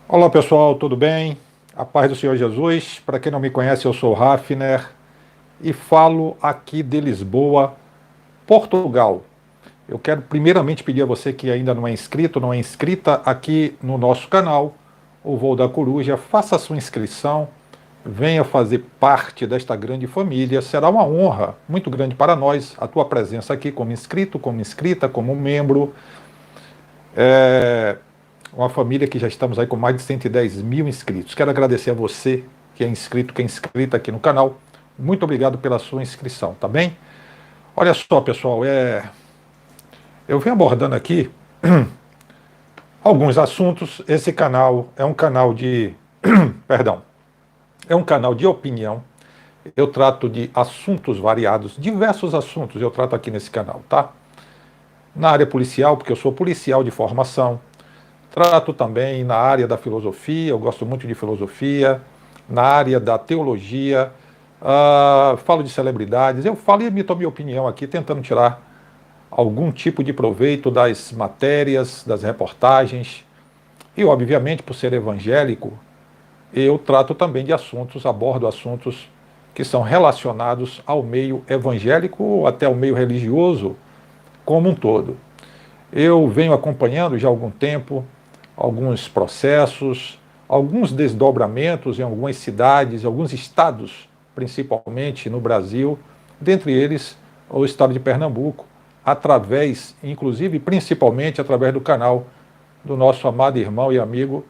Olá pessoal, tudo bem? A paz do Senhor Jesus. Para quem não me conhece, eu sou Hafner e falo aqui de Lisboa, Portugal. Eu quero primeiramente pedir a você que ainda não é inscrito, não é inscrita aqui no nosso canal, o Voo da Coruja, faça a sua inscrição, venha fazer parte desta grande família. Será uma honra muito grande para nós a tua presença aqui como inscrito, como inscrita, como membro. É uma família que já estamos aí com mais de 110 mil inscritos. Quero agradecer a você que é inscrito, que é inscrita aqui no canal. Muito obrigado pela sua inscrição, tá bem? Olha só, pessoal, eu venho abordando aqui alguns assuntos. Esse canal é um canal de, perdão, é um canal de opinião. Eu trato de assuntos variados, diversos assuntos eu trato aqui nesse canal, tá? Na área policial, porque eu sou policial de formação. Trato também na área da filosofia, eu gosto muito de filosofia, na área da teologia, falo de celebridades, eu falo e emito a minha opinião aqui, tentando tirar algum tipo de proveito das matérias, das reportagens. E, obviamente, por ser evangélico, eu trato também de assuntos, abordo assuntos que são relacionados ao meio evangélico ou até ao meio religioso como um todo. Eu venho acompanhando já há algum tempo alguns processos, alguns desdobramentos em algumas cidades, alguns estados, principalmente no Brasil, dentre eles o estado de Pernambuco, através, inclusive, principalmente através do canal do nosso amado irmão e amigo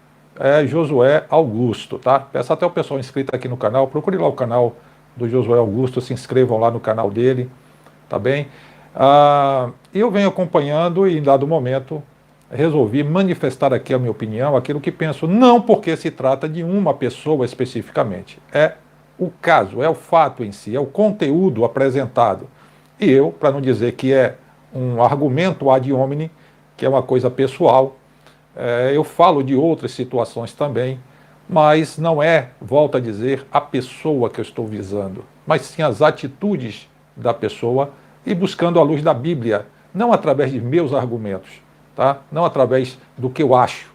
Josué Augusto, tá? Peço até o pessoal inscrito aqui no canal, procure lá o canal do Josué Augusto, se inscrevam lá no canal dele, tá bem? Eu venho acompanhando e, em dado momento, resolvi manifestar aqui a minha opinião, aquilo que penso, não porque se trata de uma pessoa especificamente, é o caso, é o fato em si, é o conteúdo apresentado. E eu, para não dizer que é um argumento ad hominem, que é uma coisa pessoal, eu falo de outras situações também, mas não é, volto a dizer, a pessoa que eu estou visando, mas sim as atitudes da pessoa e buscando a luz da Bíblia, não através de meus argumentos, tá? Não através do que eu acho,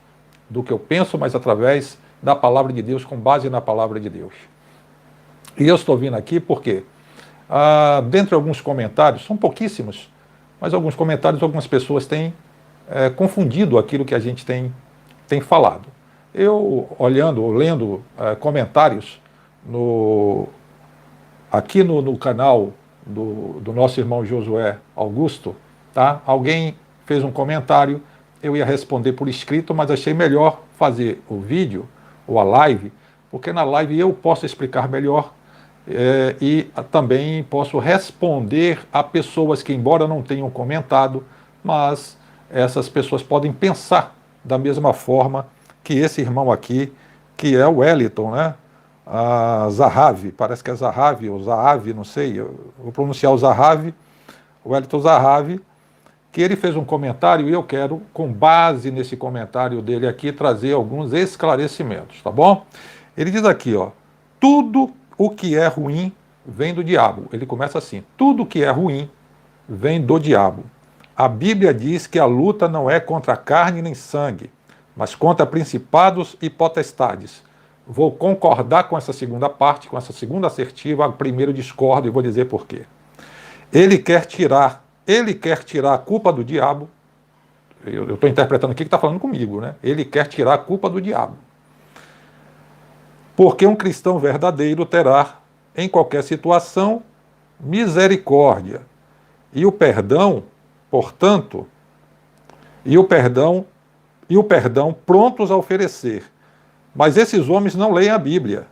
do que eu penso, mas através da palavra de Deus, com base na palavra de Deus. E eu estou vindo aqui porque, dentre alguns comentários, são pouquíssimos, mas alguns comentários, algumas pessoas têm confundido aquilo que a gente tem falado. Eu, olhando, lendo comentários aqui no canal do nosso irmão Josué Augusto, tá? Alguém fez um comentário, eu ia responder por escrito, mas achei melhor fazer o vídeo ou a live, porque na live eu posso explicar melhor e também posso responder a pessoas que, embora não tenham comentado, mas essas pessoas podem pensar da mesma forma que esse irmão aqui, que é o Wellington, né? Zahavi, parece que é Zahavi ou Zahavi, não sei, eu vou pronunciar o Zahavi, o Wellington Zahavi, que ele fez um comentário e eu quero, com base nesse comentário dele aqui, trazer alguns esclarecimentos, tá bom? Ele diz aqui, ó, tudo o que é ruim vem do diabo. Ele começa assim, tudo que é ruim vem do diabo. A Bíblia diz que a luta não é contra carne nem sangue, mas contra principados e potestades. Vou concordar com essa segunda parte, com essa segunda assertiva, primeiro discordo e vou dizer por quê. Ele quer tirar a culpa do diabo. Eu estou interpretando aqui que está falando comigo, né? Ele quer tirar a culpa do diabo. Porque um cristão verdadeiro terá, em qualquer situação, misericórdia. E o perdão, portanto, e o perdão prontos a oferecer. Mas esses homens não leem a Bíblia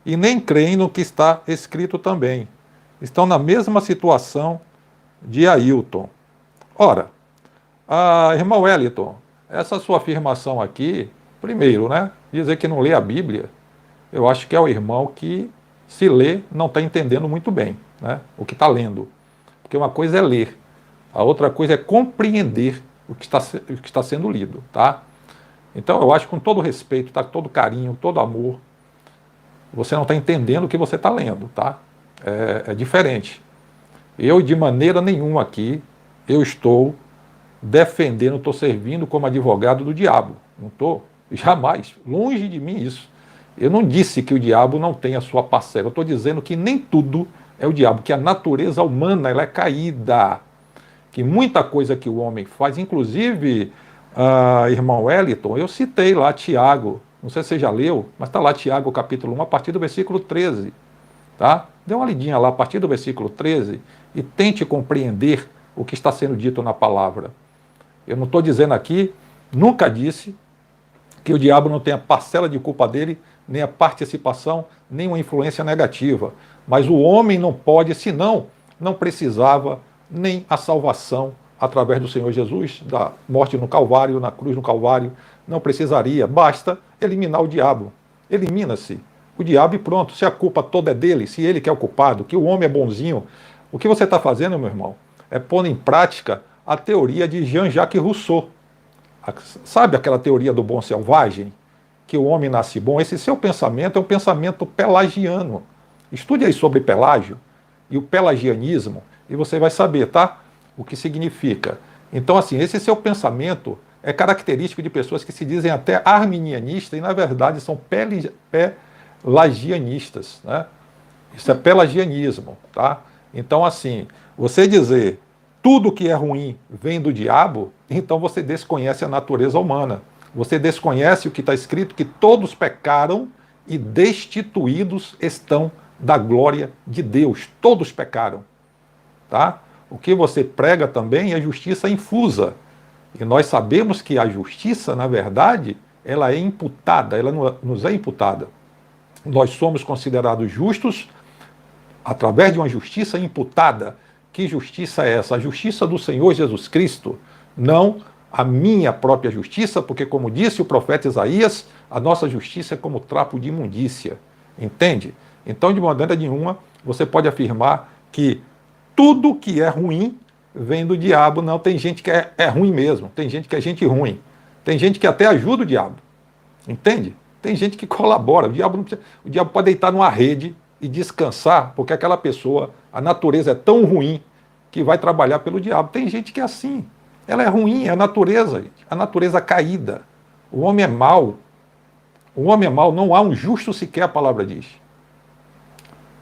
e nem creem no que está escrito também. Estão na mesma situação de Ailton. Ora, irmão Wellington, essa sua afirmação aqui, primeiro, né, dizer que não lê a Bíblia, eu acho que é o irmão que, se lê, não está entendendo muito bem, né, o que está lendo. Porque uma coisa é ler, a outra coisa é compreender o que está sendo lido, tá? Então eu acho que com todo respeito, tá, todo carinho, todo amor, você não está entendendo o que você está lendo, tá? É diferente. Eu, de maneira nenhuma aqui, eu estou defendendo, estou servindo como advogado do diabo. Não estou. Jamais. Longe de mim isso. Eu não disse que o diabo não tem a sua parcela. Eu estou dizendo que nem tudo é o diabo, que a natureza humana ela é caída. Que muita coisa que o homem faz, inclusive, irmão Wellington, eu citei lá Tiago, não sei se você já leu, mas está lá Tiago capítulo 1, a partir do versículo 13. Tá? Dê uma lidinha lá a partir do versículo 13 e tente compreender o que está sendo dito na palavra. Eu não estou dizendo aqui, nunca disse, que o diabo não tem a parcela de culpa dele, nem a participação, nem uma influência negativa. Mas o homem não pode, senão não precisava nem a salvação através do Senhor Jesus, da morte no Calvário, na cruz no Calvário, não precisaria, basta eliminar o diabo. Elimina-se o diabo e pronto. Se a culpa toda é dele, se ele que é o culpado, que o homem é bonzinho, o que você está fazendo, meu irmão, é pôr em prática a teoria de Jean-Jacques Rousseau. Sabe aquela teoria do bom selvagem? Que o homem nasce bom? Esse seu pensamento é um pensamento pelagiano. Estude aí sobre Pelágio e o pelagianismo e você vai saber, tá? O que significa. Então, assim, esse seu pensamento é característico de pessoas que se dizem até arminianistas e, na verdade, são pelagianistas, né? Isso é pelagianismo, tá? Então, assim, você dizer tudo que é ruim vem do diabo, então você desconhece a natureza humana. Você desconhece o que está escrito, que todos pecaram e destituídos estão da glória de Deus. Todos pecaram. Tá? O que você prega também é justiça infusa. E nós sabemos que a justiça, na verdade, ela é imputada, ela nos é imputada. Nós somos considerados justos através de uma justiça imputada. Que justiça é essa? A justiça do Senhor Jesus Cristo, não a minha própria justiça, porque, como disse o profeta Isaías, a nossa justiça é como trapo de imundícia. Entende? Então, de maneira nenhuma, você pode afirmar que tudo que é ruim vem do diabo. Não, tem gente que é ruim mesmo, tem gente que é gente ruim, tem gente que até ajuda o diabo. Entende? Tem gente que colabora. O diabo pode deitar numa rede e descansar, porque aquela pessoa, a natureza é tão ruim que vai trabalhar pelo diabo. Tem gente que é assim. Ela é ruim, é a natureza caída. O homem é mau. O homem é mau, não há um justo sequer, a palavra diz.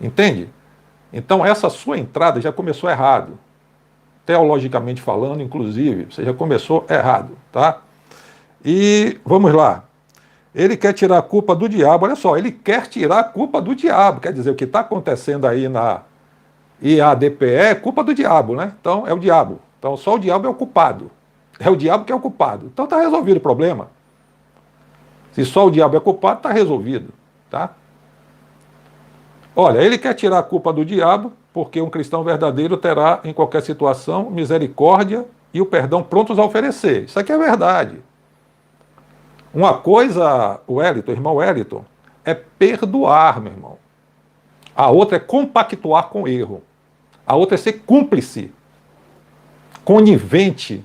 Entende? Então essa sua entrada já começou errado. Teologicamente falando, inclusive, você já começou errado, tá? E vamos lá. Ele quer tirar a culpa do diabo. Olha só, ele quer tirar a culpa do diabo. Quer dizer, o que está acontecendo aí na IADPE é culpa do diabo, né? Então é o diabo. Então só o diabo é o culpado. É o diabo que é o culpado. Então está resolvido o problema. Se só o diabo é culpado, está resolvido, tá? Olha, ele quer tirar a culpa do diabo, porque um cristão verdadeiro terá, em qualquer situação, misericórdia e o perdão prontos a oferecer. Isso aqui é verdade. Uma coisa, Wellington, irmão Wellington, é perdoar, meu irmão. A outra é compactuar com o erro. A outra é ser cúmplice, conivente,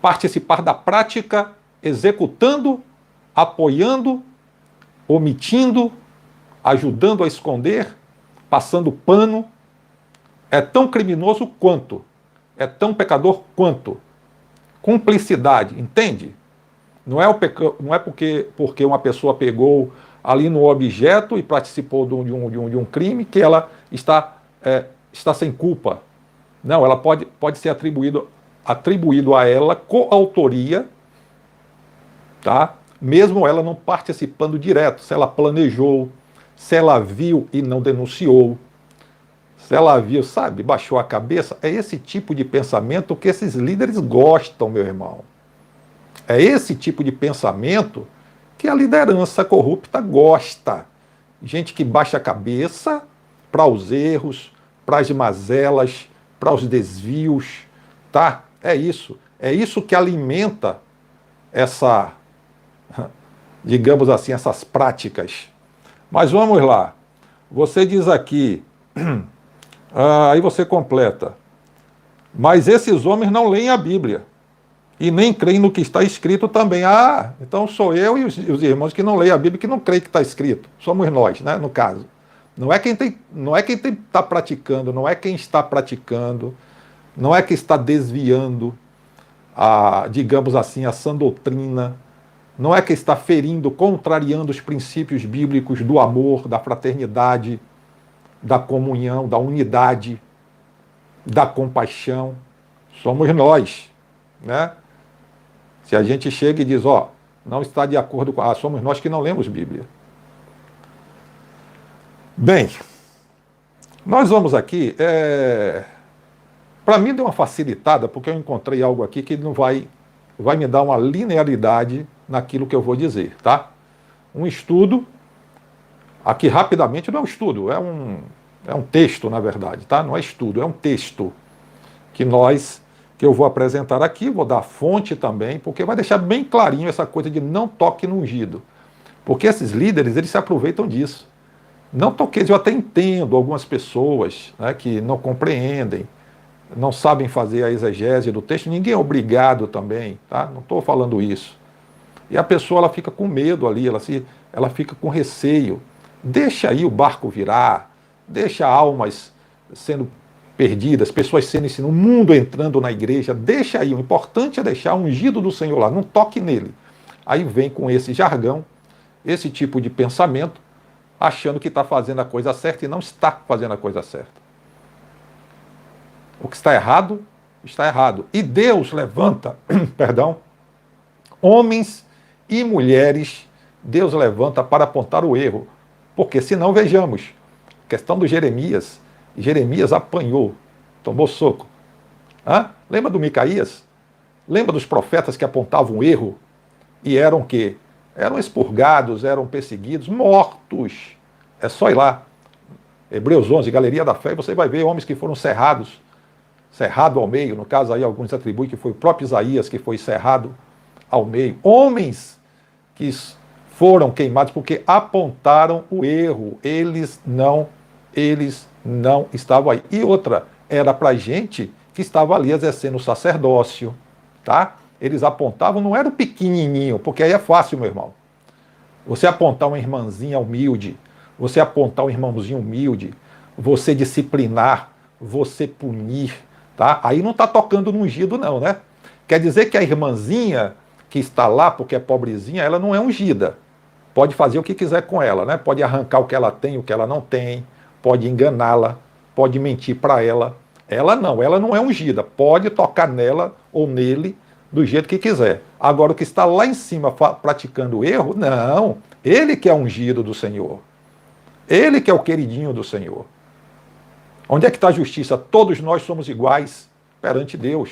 participar da prática, executando, apoiando, omitindo, ajudando a esconder, passando pano. É tão criminoso quanto, é tão pecador quanto. Cumplicidade, entende? Não é porque uma pessoa pegou ali no objeto e participou de um crime que ela está sem culpa. Não, ela pode ser atribuído a ela coautoria, tá? Mesmo ela não participando direto. Se ela planejou, se ela viu e não denunciou, se ela viu, sabe, baixou a cabeça. É esse tipo de pensamento que esses líderes gostam, meu irmão. É esse tipo de pensamento que a liderança corrupta gosta. Gente que baixa a cabeça para os erros, para as mazelas, para os desvios, tá? É isso. É isso que alimenta essa, digamos assim, essas práticas. Mas vamos lá. Você diz aqui, aí você completa, mas esses homens não leem a Bíblia e nem creem no que está escrito também. Ah, então sou eu e os irmãos que não leem a Bíblia que não creem que está escrito. Somos nós, né, no caso. Não é quem está praticando, não é quem está praticando, não é quem está desviando digamos assim, a sã doutrina, não é que está ferindo, contrariando os princípios bíblicos do amor, da fraternidade, da comunhão, da unidade, da compaixão. Somos nós, né? Se a gente chega e diz, ó, não está de acordo com... somos nós que não lemos Bíblia. Bem, nós vamos aqui... Para mim deu uma facilitada, porque eu encontrei algo aqui que não vai me dar uma linearidade naquilo que eu vou dizer, tá? Um estudo, aqui rapidamente, não é um estudo, é um texto, na verdade, tá? Não é estudo, é um texto que eu vou apresentar aqui, vou dar a fonte também, porque vai deixar bem clarinho essa coisa de não toque no ungido. Porque esses líderes, eles se aproveitam disso. Não toqueis, eu até entendo algumas pessoas, né, que não compreendem, não sabem fazer a exegese do texto, ninguém é obrigado também, tá? Não estou falando isso. E a pessoa, ela fica com medo ali, ela fica com receio. Deixa aí o barco virar, deixa almas sendo perdidas, pessoas sendo ensinadas, o mundo entrando na igreja, deixa aí. O importante é deixar o ungido do Senhor lá, não toque nele. Aí vem com esse jargão, esse tipo de pensamento, achando que está fazendo a coisa certa e não está fazendo a coisa certa. O que está errado, está errado. E Deus levanta, perdão, homens e mulheres, Deus levanta para apontar o erro. Porque senão, vejamos, questão do Jeremias, Jeremias apanhou, tomou soco. Lembra do Micaías? Lembra dos profetas que apontavam o erro? E eram o quê? Eram expurgados, eram perseguidos, mortos. É só ir lá. Hebreus 11, Galeria da Fé, e você vai ver homens que foram cerrado ao meio. No caso aí, alguns atribuem que foi o próprio Isaías que foi cerrado ao meio. Homens que foram queimados porque apontaram o erro. Eles não estavam aí. E outra, era para gente que estava ali exercendo o sacerdócio, tá? Eles apontavam, não era o pequenininho, porque aí é fácil, meu irmão. Você apontar uma irmãzinha humilde, você apontar um irmãozinho humilde, você disciplinar, você punir, tá? Aí não está tocando no ungido não, né? Quer dizer que a irmãzinha que está lá, porque é pobrezinha, ela não é ungida. Pode fazer o que quiser com ela, né? Pode arrancar o que ela tem, o que ela não tem, pode enganá-la, pode mentir para ela. Ela não é ungida. Pode tocar nela ou nele do jeito que quiser. Agora, o que está lá em cima praticando o erro, não. Ele que é ungido do Senhor. Ele que é o queridinho do Senhor. Onde é que está a justiça? Todos nós somos iguais perante Deus.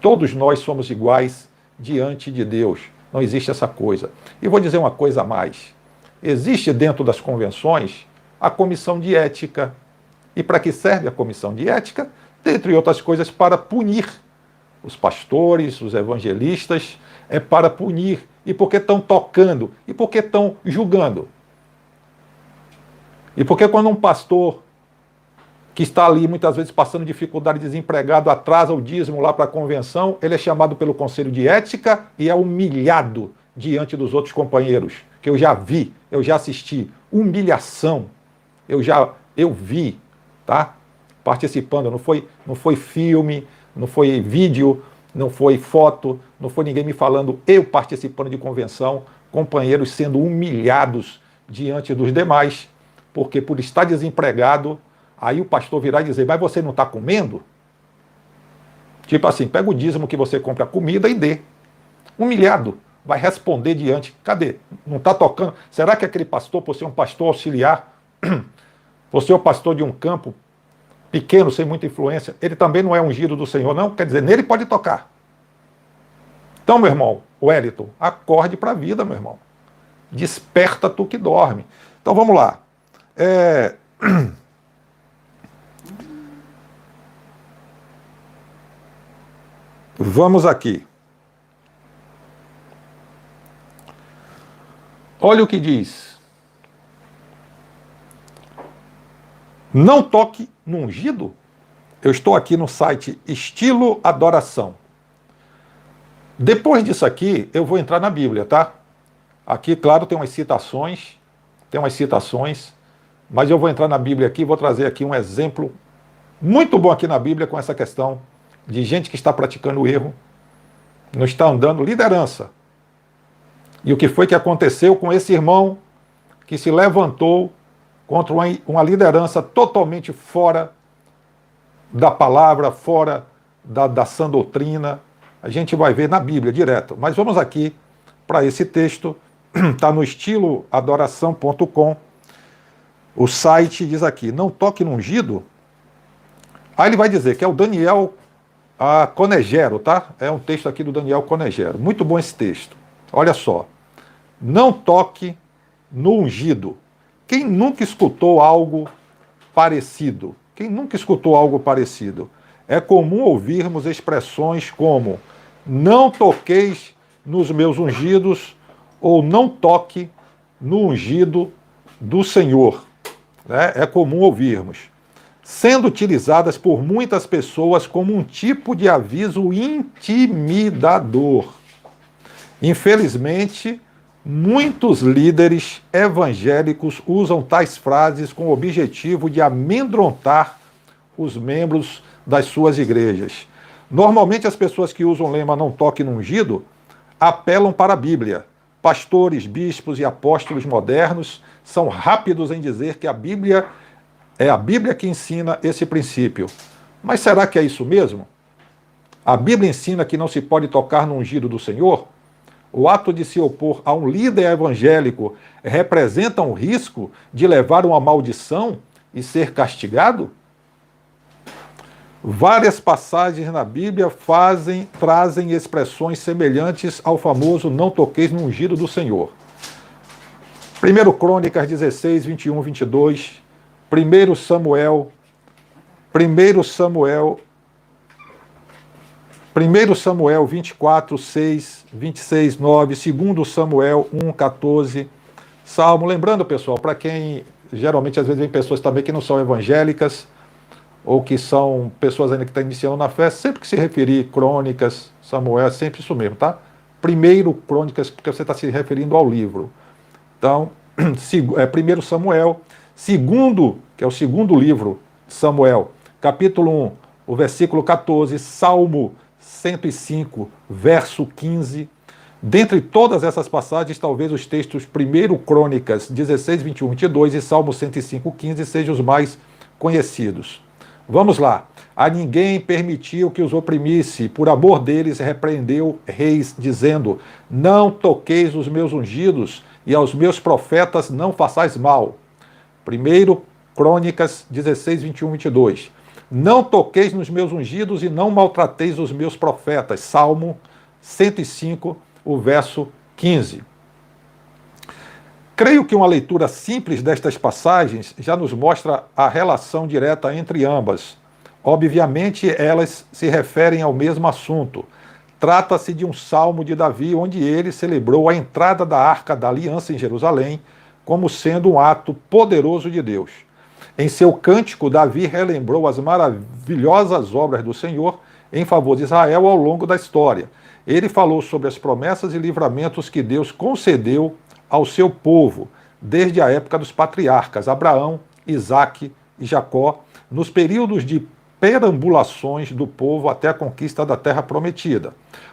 Todos nós somos iguais diante de Deus. Não existe essa coisa. E vou dizer uma coisa a mais. Existe dentro das convenções a comissão de ética. E para que serve a comissão de ética? Dentre outras coisas, para punir os pastores, os evangelistas, é para punir. E porque estão tocando? E porque estão julgando? E porque quando um pastor que está ali muitas vezes passando dificuldade, desempregado, atrasa o dízimo lá para a convenção, ele é chamado pelo conselho de ética e é humilhado diante dos outros companheiros, que eu já vi, eu já assisti, humilhação, eu vi, tá? Participando, não foi filme, não foi vídeo, não foi foto, não foi ninguém me falando, eu participando de convenção, companheiros sendo humilhados diante dos demais, porque por estar desempregado, aí o pastor virá e dizer, mas você não está comendo? Tipo assim, pega o dízimo que você compra comida e dê. Humilhado, vai responder diante. Cadê? Não está tocando? Será que aquele pastor, por ser um pastor auxiliar, por ser o pastor de um campo pequeno, sem muita influência, ele também não é ungido do Senhor, não? Quer dizer, nele pode tocar. Então, meu irmão, Wellington, acorde para a vida, meu irmão. Desperta tu que dorme. Então, vamos lá. Vamos aqui. Olha o que diz. Não toque no ungido. Eu estou aqui no site Estilo Adoração. Depois disso aqui, eu vou entrar na Bíblia, tá? Aqui, claro, tem umas citações, mas eu vou entrar na Bíblia aqui e vou trazer aqui um exemplo muito bom aqui na Bíblia com essa questão de gente que está praticando o erro, não está andando liderança. E o que foi que aconteceu com esse irmão que se levantou contra uma liderança totalmente fora da palavra, fora da sã doutrina? A gente vai ver na Bíblia direto. Mas vamos aqui para esse texto, está no estiloadoração.com. O site diz aqui: não toque no ungido. Aí ele vai dizer que é o Daniel Conegero, tá? É um texto aqui do Daniel Conegero. Muito bom esse texto. Olha só. Não toque no ungido. Quem nunca escutou algo parecido? Quem nunca escutou algo parecido? É comum ouvirmos expressões como não toqueis nos meus ungidos ou não toque no ungido do Senhor. É comum ouvirmos, sendo utilizadas por muitas pessoas como um tipo de aviso intimidador. Infelizmente, muitos líderes evangélicos usam tais frases com o objetivo de amedrontar os membros das suas igrejas. Normalmente, as pessoas que usam o lema não toque no ungido apelam para a Bíblia. Pastores, bispos e apóstolos modernos são rápidos em dizer que a Bíblia é a Bíblia que ensina esse princípio. Mas será que é isso mesmo? A Bíblia ensina que não se pode tocar no ungido do Senhor? O ato de se opor a um líder evangélico representa um risco de levar uma maldição e ser castigado? Várias passagens na Bíblia trazem expressões semelhantes ao famoso não toqueis no ungido do Senhor. 1 Crônicas 16, 21, 22, 1 Samuel 24, 6, 26, 9, 2 Samuel 1, 14, Salmo. Lembrando, pessoal, para quem geralmente às vezes vem pessoas também que não são evangélicas ou que são pessoas ainda que estão iniciando na fé, sempre que se referir Crônicas, Samuel, é sempre isso mesmo, tá? Primeiro Crônicas, porque você está se referindo ao livro. Então, 1 Samuel, segundo, que é o segundo livro de Samuel, capítulo 1, o versículo 14, Salmo 105, verso 15. Dentre todas essas passagens, talvez os textos 1 Crônicas 16, 21, 22 e Salmo 105, 15 sejam os mais conhecidos. Vamos lá. A ninguém permitiu que os oprimisse, por amor deles repreendeu reis, dizendo: não toqueis os meus ungidos, e aos meus profetas não façais mal. 1 Crônicas 16, 21, 22. Não toqueis nos meus ungidos e não maltrateis os meus profetas. Salmo 105, o verso 15. Creio que uma leitura simples destas passagens já nos mostra a relação direta entre ambas. Obviamente, elas se referem ao mesmo assunto. Trata-se de um salmo de Davi, onde ele celebrou a entrada da Arca da Aliança em Jerusalém como sendo um ato poderoso de Deus. Em seu cântico, Davi relembrou as maravilhosas obras do Senhor em favor de Israel ao longo da história. Ele falou sobre as promessas e livramentos que Deus concedeu ao seu povo, desde a época dos patriarcas Abraão, Isaque e Jacó, nos períodos de perambulações do povo até a conquista da terra prometida.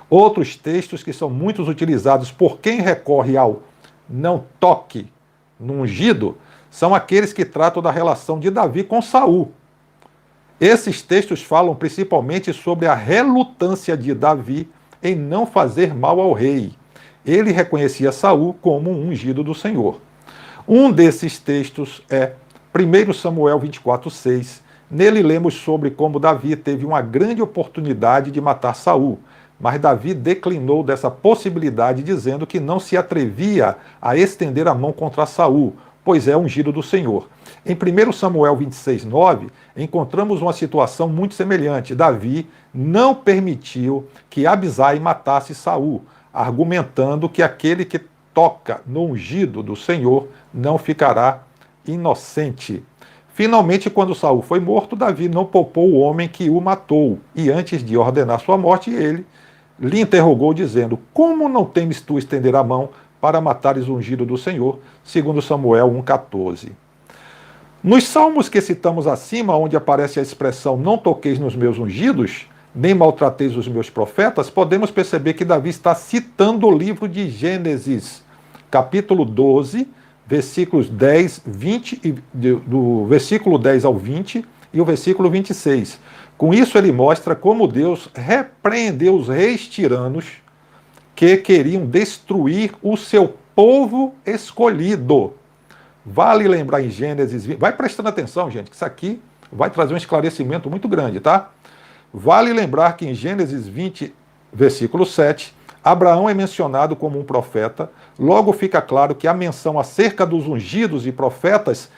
Outros textos que são muitos utilizados por quem recorre ao não toque no ungido são aqueles que tratam da relação de Davi com Saul. Esses textos falam principalmente sobre a relutância de Davi em não fazer mal ao rei. Ele reconhecia Saul como um ungido do Senhor. Um desses textos é 1 Samuel 24, 6. Nele lemos sobre como Davi teve uma grande oportunidade de matar Saul, mas Davi declinou dessa possibilidade, dizendo que não se atrevia a estender a mão contra Saul, pois é ungido do Senhor. Em 1 Samuel 26, 9, encontramos uma situação muito semelhante. Davi não permitiu que Abisai matasse Saul, argumentando que aquele que toca no ungido do Senhor não ficará inocente. Finalmente, quando Saul foi morto, Davi não poupou o homem que o matou, e antes de ordenar sua morte, ele lhe interrogou, dizendo: como não temes tu estender a mão para matares o ungido do Senhor? Segundo Samuel 1,14. Nos salmos que citamos acima, onde aparece a expressão não toqueis nos meus ungidos, nem maltrateis os meus profetas, podemos perceber que Davi está citando o livro de Gênesis, capítulo 12, versículos 10, 20, do versículo 10 ao 20 e o versículo 26. Com isso ele mostra como Deus repreendeu os reis tiranos que queriam destruir o seu povo escolhido. Vale lembrar em Gênesis 20, vai prestando atenção, gente, que isso aqui vai trazer um esclarecimento muito grande, tá? Vale lembrar que em Gênesis 20, versículo 7, Abraão é mencionado como um profeta, logo fica claro que a menção acerca dos ungidos e profetas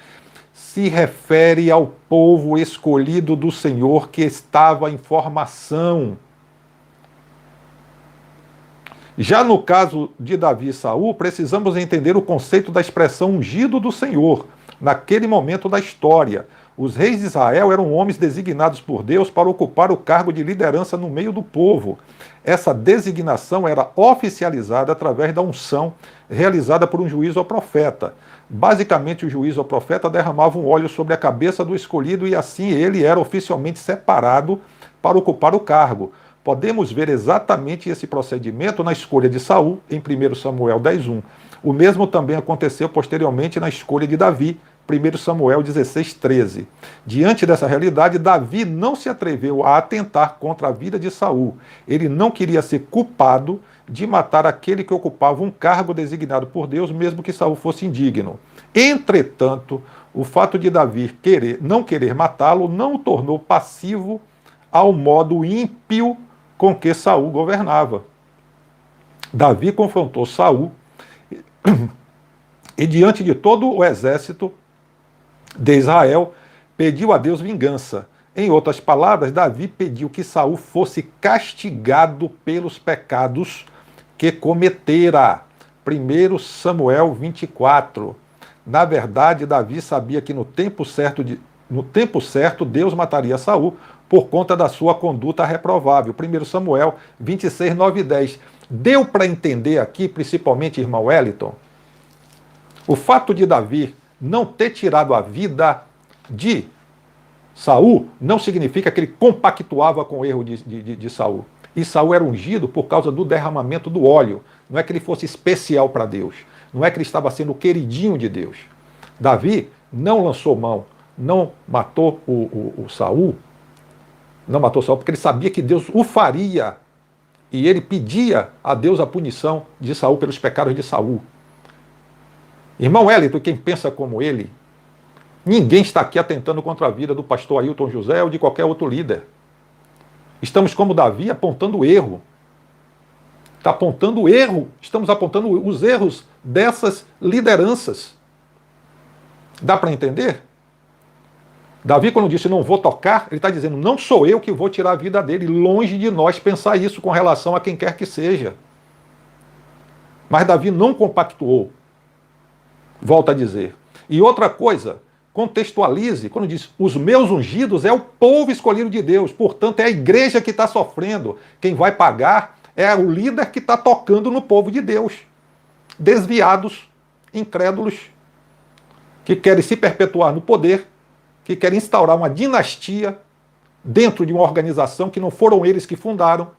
se refere ao povo escolhido do Senhor que estava em formação. Já no caso de Davi e Saul, precisamos entender o conceito da expressão ungido do Senhor, naquele momento da história. Os reis de Israel eram homens designados por Deus para ocupar o cargo de liderança no meio do povo. Essa designação era oficializada através da unção realizada por um juiz ou profeta. Basicamente, o juiz ou profeta derramava um óleo sobre a cabeça do escolhido e assim ele era oficialmente separado para ocupar o cargo. Podemos ver exatamente esse procedimento na escolha de Saul, em 1 Samuel 10:1. O mesmo também aconteceu posteriormente na escolha de Davi, 1 Samuel 16:13. Diante dessa realidade, Davi não se atreveu a atentar contra a vida de Saul. Ele não queria ser culpado de matar aquele que ocupava um cargo designado por Deus, mesmo que Saul fosse indigno. Entretanto, o fato de Davi não querer matá-lo não o tornou passivo ao modo ímpio com que Saul governava. Davi confrontou Saul e, diante de todo o exército de Israel, pediu a Deus vingança. Em outras palavras, Davi pediu que Saul fosse castigado pelos pecados que cometera. 1 Samuel 24. Na verdade, Davi sabia que no tempo certo Deus mataria Saul por conta da sua conduta reprovável. 1 Samuel 26, 9 e 10. Deu para entender aqui, principalmente, irmão Wellington, o fato de Davi não ter tirado a vida de Saul não significa que ele compactuava com o erro de Saul. E Saul era ungido por causa do derramamento do óleo. Não é que ele fosse especial para Deus. Não é que ele estava sendo o queridinho de Deus. Davi não lançou mão, não matou o Saul, não matou Saul porque ele sabia que Deus o faria. E ele pedia a Deus a punição de Saul pelos pecados de Saul. Irmão Wellington, quem pensa como ele, ninguém está aqui atentando contra a vida do pastor Ailton José ou de qualquer outro líder. Estamos como Davi apontando o erro. Está apontando o erro. Estamos apontando os erros dessas lideranças. Dá para entender? Davi, quando disse não vou tocar, ele está dizendo não sou eu que vou tirar a vida dele. Longe de nós pensar isso com relação a quem quer que seja. Mas Davi não compactuou. Volta a dizer. E outra coisa, contextualize, quando diz os meus ungidos é o povo escolhido de Deus, portanto é a igreja que está sofrendo. Quem vai pagar é o líder que está tocando no povo de Deus. Desviados, incrédulos, que querem se perpetuar no poder, que querem instaurar uma dinastia dentro de uma organização que não foram eles que fundaram.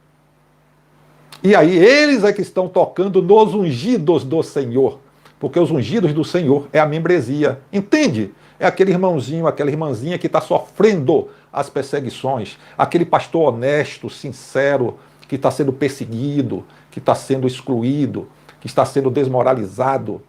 E aí eles é que estão tocando nos ungidos do Senhor. Porque os ungidos do Senhor é a membresia. Entende? É aquele irmãozinho, aquela irmãzinha que está sofrendo as perseguições. Aquele pastor honesto, sincero, que está sendo perseguido, que está sendo excluído, que está sendo desmoralizado.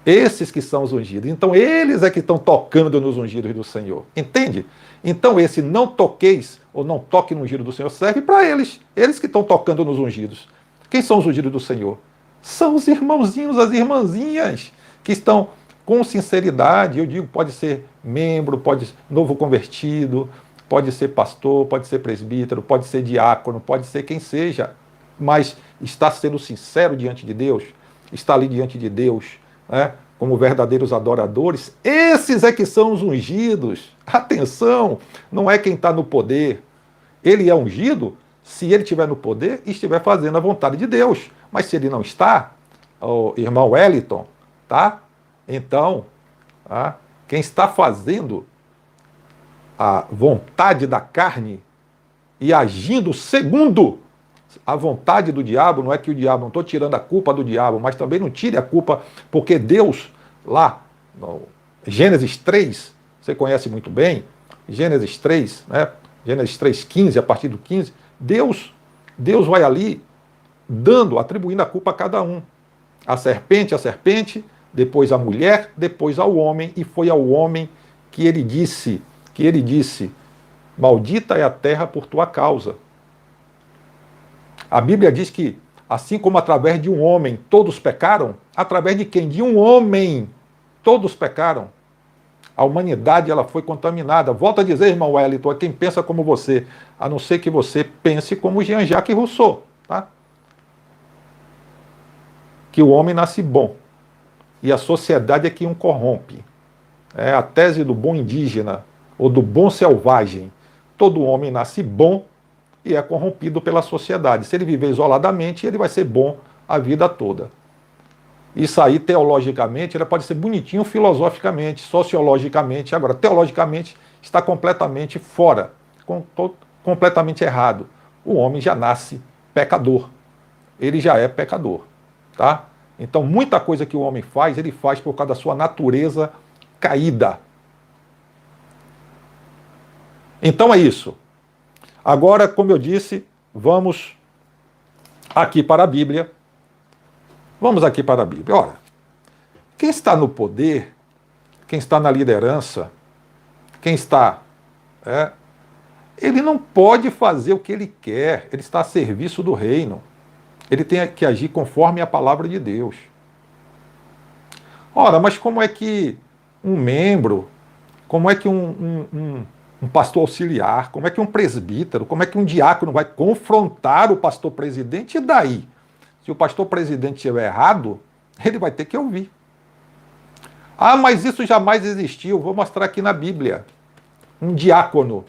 Esses que são os ungidos. Então eles é que estão tocando nos ungidos do Senhor. Entende? Então esse não toqueis, ou não toque no ungido do Senhor, serve para eles. Eles que estão tocando nos ungidos. Quem são os ungidos do Senhor? São os irmãozinhos, as irmãzinhas, que estão com sinceridade. Eu digo, pode ser membro, pode ser novo convertido, pode ser pastor, pode ser presbítero, pode ser diácono, pode ser quem seja, mas está sendo sincero diante de Deus, está ali diante de Deus, né, como verdadeiros adoradores. Esses é que são os ungidos. Atenção, não é quem está no poder. Ele é ungido se ele estiver no poder e estiver fazendo a vontade de Deus. Mas se ele não está, o irmão Wellington, tá? Então, tá? Quem está fazendo a vontade da carne e agindo segundo A vontade do diabo não é que o diabo, não estou tirando a culpa do diabo, mas também não tire a culpa, porque Deus, lá, no Gênesis 3, você conhece muito bem, Gênesis 3, né? Gênesis 3:15, a partir do 15, Deus vai ali atribuindo a culpa a cada um. A serpente, depois a mulher, depois ao homem, e foi ao homem que ele disse, maldita é a terra por tua causa. A Bíblia diz que, assim como através de um homem todos pecaram, através de quem? De um homem todos pecaram. A humanidade ela foi contaminada. Volto a dizer, irmão Wellington, a quem pensa como você, a não ser que você pense como Jean-Jacques Rousseau, tá? Que o homem nasce bom e a sociedade é que o corrompe. É a tese do bom indígena ou do bom selvagem. Todo homem nasce bom e é corrompido pela sociedade. Se ele viver isoladamente, ele vai ser bom a vida toda. Isso aí, teologicamente, ele pode ser bonitinho filosoficamente, sociologicamente. Agora, teologicamente, está completamente fora, completamente errado. O homem já nasce pecador. Ele já é pecador, tá? Então, muita coisa que o homem faz, ele faz por causa da sua natureza caída. Então é isso. Agora, como eu disse, vamos aqui para a Bíblia. Vamos aqui para a Bíblia. Olha, quem está no poder, quem está na liderança, quem está... ele não pode fazer o que ele quer, ele está a serviço do reino. Ele tem que agir conforme a palavra de Deus. Ora, mas como é que um membro, como é que um pastor auxiliar, como é que um presbítero, como é que um diácono vai confrontar o pastor presidente? E daí? Se o pastor presidente estiver errado, ele vai ter que ouvir. Ah, mas isso jamais existiu. Vou mostrar aqui na Bíblia. Um diácono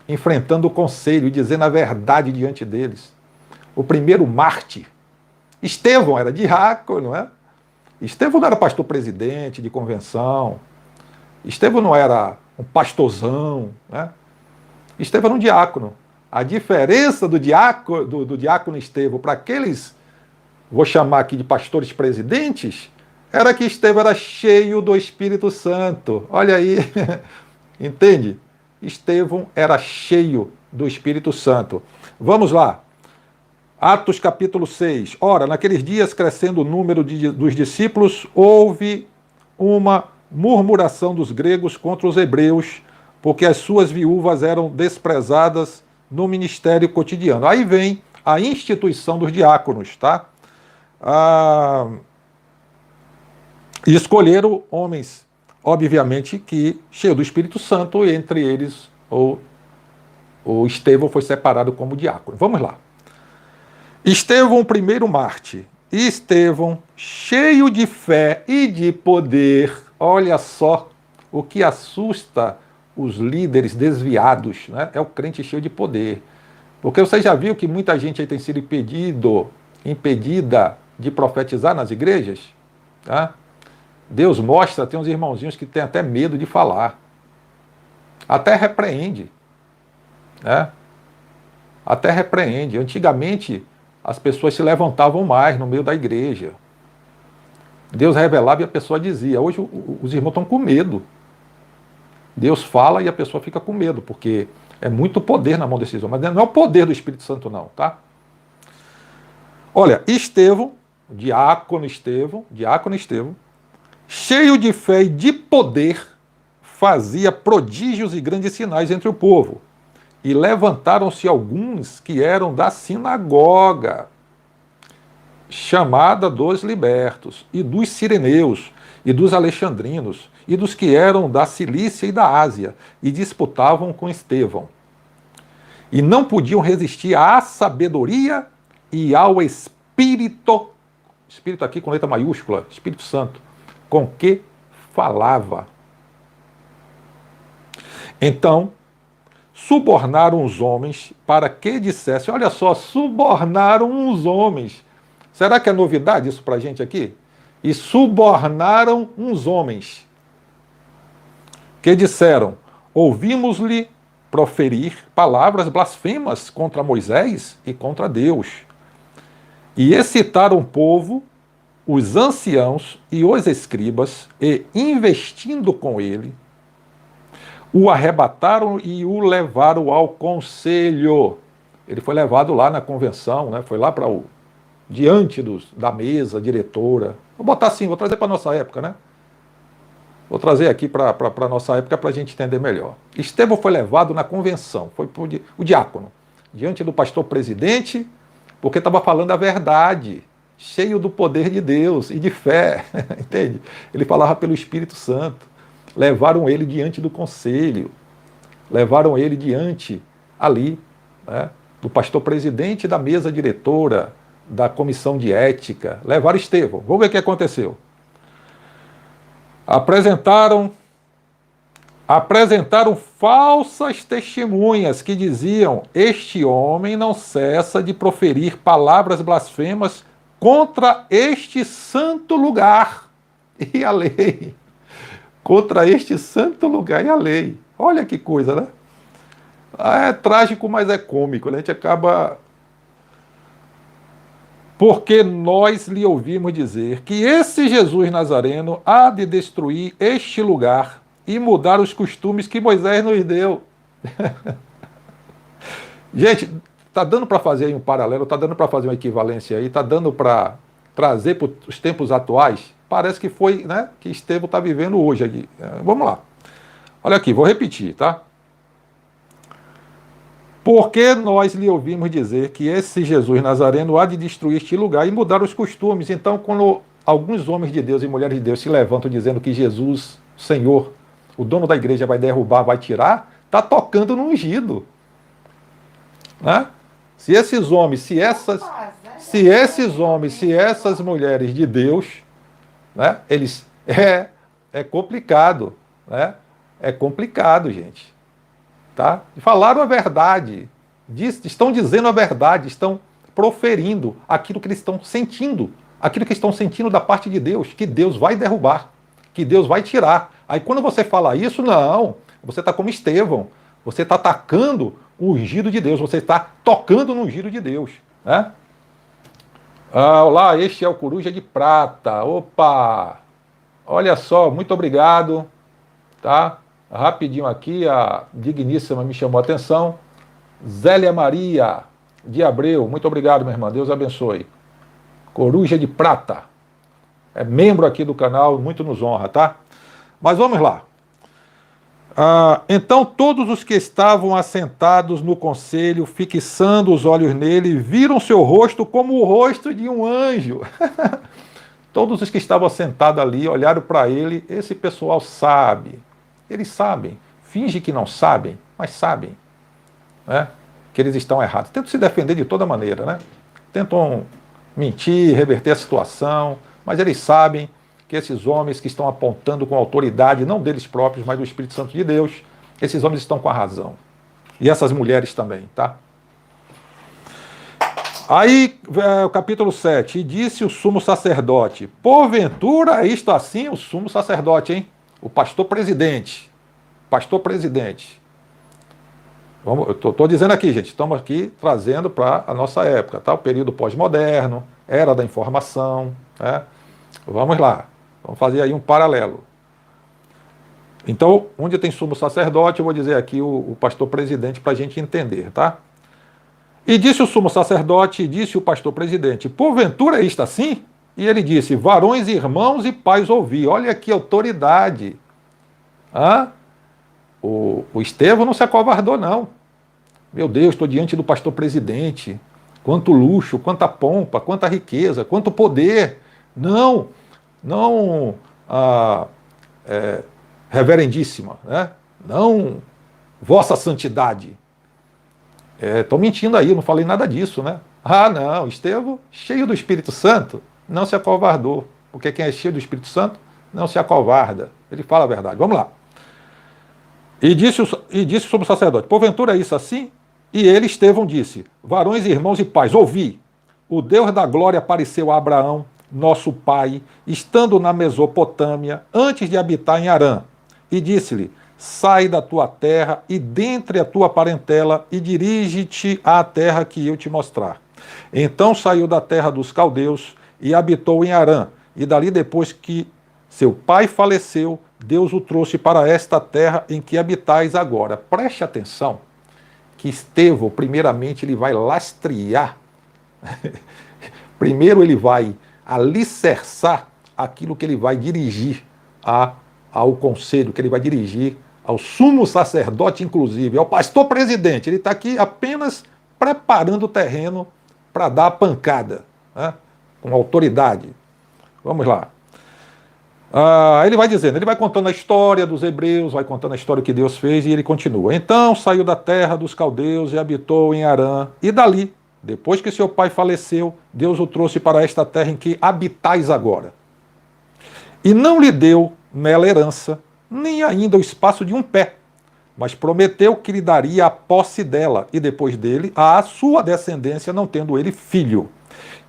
enfrentando o conselho e dizendo a verdade diante deles. O primeiro mártir. Estevão era diácono, não é? Estevão não era pastor presidente de convenção. Estevão não era um pastorzão, né? Estevão era um diácono. A diferença do diácono Estevão para aqueles, vou chamar aqui de pastores presidentes, era que Estevão era cheio do Espírito Santo. Olha aí, entende? Estevão era cheio do Espírito Santo. Vamos lá. Atos capítulo 6. Ora, naqueles dias, crescendo o número dos discípulos, houve uma murmuração dos gregos contra os hebreus, porque as suas viúvas eram desprezadas no ministério cotidiano. Aí vem a instituição dos diáconos, tá? E escolheram homens, obviamente, que cheios do Espírito Santo, e entre eles o Estevão foi separado como diácono. Vamos lá. Estevão, o primeiro mártir. Estevão, cheio de fé e de poder. Olha só o que assusta os líderes desviados, né? É o crente cheio de poder. Porque você já viu que muita gente aí tem sido impedida de profetizar nas igrejas? Tá? Deus mostra, tem uns irmãozinhos que têm até medo de falar. Até repreende. Né? Até repreende. Antigamente, as pessoas se levantavam mais no meio da igreja. Deus revelava e a pessoa dizia. Hoje os irmãos estão com medo. Deus fala e a pessoa fica com medo, porque é muito poder na mão desses homens. Mas não é o poder do Espírito Santo, não, tá? Olha, Estevão, diácono Estevão, cheio de fé e de poder, fazia prodígios e grandes sinais entre o povo. E levantaram-se alguns que eram da sinagoga, chamada dos libertos, e dos sireneus, e dos alexandrinos, e dos que eram da Cilícia e da Ásia, e disputavam com Estevão. E não podiam resistir à sabedoria e ao Espírito, Espírito aqui com letra maiúscula, Espírito Santo, com que falava. Então, subornaram os homens para que dissessem, olha só, subornaram os homens. Será que é novidade isso para a gente aqui? E subornaram uns homens que disseram, ouvimos-lhe proferir palavras blasfemas contra Moisés e contra Deus, e excitaram o povo, os anciãos e os escribas, e, investindo com ele, o arrebataram e o levaram ao conselho. Ele foi levado lá na convenção, né? Foi lá para diante da mesa diretora. Vou botar assim, vou trazer para a nossa época, né? Vou trazer aqui para a nossa época para a gente entender melhor. Estevão foi levado na convenção, foi o diácono, diante do pastor presidente, porque estava falando a verdade, cheio do poder de Deus e de fé, entende? Ele falava pelo Espírito Santo. Levaram ele diante do conselho, levaram ele diante ali, né, do pastor presidente da mesa diretora, da comissão de ética. Levaram Estevão. Vamos ver o que aconteceu. Apresentaram falsas testemunhas que diziam: este homem não cessa de proferir palavras blasfemas contra este santo lugar e a lei. Contra este santo lugar e a lei. Olha que coisa, né? É trágico, mas é cômico. A gente acaba... Porque nós lhe ouvimos dizer que esse Jesus Nazareno há de destruir este lugar e mudar os costumes que Moisés nos deu. Gente, está dando para fazer aí um paralelo, está dando para fazer uma equivalência aí, está dando para trazer para os tempos atuais. Parece que foi, né, que Estevão está vivendo hoje aqui. Vamos lá. Olha aqui, vou repetir, tá? Porque nós lhe ouvimos dizer que esse Jesus Nazareno há de destruir este lugar e mudar os costumes. Então, quando alguns homens de Deus e mulheres de Deus se levantam dizendo que Jesus, Senhor, o dono da igreja, vai derrubar, vai tirar, está tocando no ungido. Né? Se esses homens, se essas mulheres de Deus, né, eles é complicado, né? É complicado, gente. Tá? Falaram a verdade, estão dizendo a verdade, estão proferindo aquilo que eles estão sentindo, aquilo que estão sentindo da parte de Deus, que Deus vai derrubar, que Deus vai tirar. Aí quando você fala isso, não, você está como Estevão, você está atacando o ungido de Deus, você está tocando no ungido de Deus. Né? Olá, este é o Coruja de Prata. Opa! Olha só, muito obrigado. Tá? Rapidinho aqui, a digníssima me chamou a atenção. Zélia Maria de Abreu, muito obrigado, minha irmã. Deus abençoe. Coruja de Prata. É membro aqui do canal, muito nos honra, tá? Mas vamos lá. Então todos os que estavam assentados no conselho, fixando os olhos nele, viram seu rosto como o rosto de um anjo. Todos os que estavam sentados ali olharam para ele. Esse pessoal sabe. Eles sabem. Finge que não sabem, mas sabem, né, que eles estão errados. Tentam se defender de toda maneira, né? Tentam mentir, reverter a situação, mas eles sabem que esses homens que estão apontando com autoridade, não deles próprios, mas do Espírito Santo de Deus, esses homens estão com a razão. E essas mulheres também, tá? Aí, o capítulo 7, e disse o sumo sacerdote: porventura isto assim, o sumo sacerdote, hein? O pastor presidente. Pastor presidente. Eu estou dizendo aqui, gente, estamos aqui trazendo para a nossa época, tá? O período pós-moderno, era da informação, né? Vamos lá. Vamos fazer aí um paralelo. Então, onde tem sumo sacerdote, eu vou dizer aqui o pastor presidente para a gente entender, tá? E disse o sumo sacerdote, e disse o pastor presidente: porventura é isto assim? E ele disse: varões, irmãos e pais, ouvi. Olha que autoridade. O Estevão não se acovardou, não. Meu Deus, estou diante do pastor presidente. Quanto luxo, quanta pompa, quanta riqueza, quanto poder. Não, reverendíssima, né? Não, vossa santidade. Estou mentindo aí, eu não falei nada disso, né? Não, Estevão, cheio do Espírito Santo, não se acovardou. Porque quem é cheio do Espírito Santo não se acovarda. Ele fala a verdade. Vamos lá. E disse sobre o sacerdote: porventura é isso assim? E ele, Estevão, disse: varões, irmãos e pais, ouvi. O Deus da glória apareceu a Abraão, nosso pai, estando na Mesopotâmia, antes de habitar em Harã, e disse-lhe: sai da tua terra e dentre a tua parentela e dirige-te à terra que eu te mostrar. Então saiu da terra dos caldeus e habitou em Harã, e dali depois que seu pai faleceu, Deus o trouxe para esta terra em que habitais agora. Preste atenção que Estevão, primeiramente, ele vai lastrear, primeiro ele vai alicerçar aquilo que ele vai dirigir ao conselho, que ele vai dirigir ao sumo sacerdote, inclusive, ao pastor presidente. Ele está aqui apenas preparando o terreno para dar a pancada, né, com autoridade. Vamos lá. Ele vai dizendo, ele vai contando a história dos hebreus, vai contando a história que Deus fez, e ele continua. Então saiu da terra dos caldeus e habitou em Harã, e dali, depois que seu pai faleceu, Deus o trouxe para esta terra em que habitais agora. E não lhe deu nela herança, nem ainda o espaço de um pé, mas prometeu que lhe daria a posse dela, e depois dele, a sua descendência, não tendo ele filho.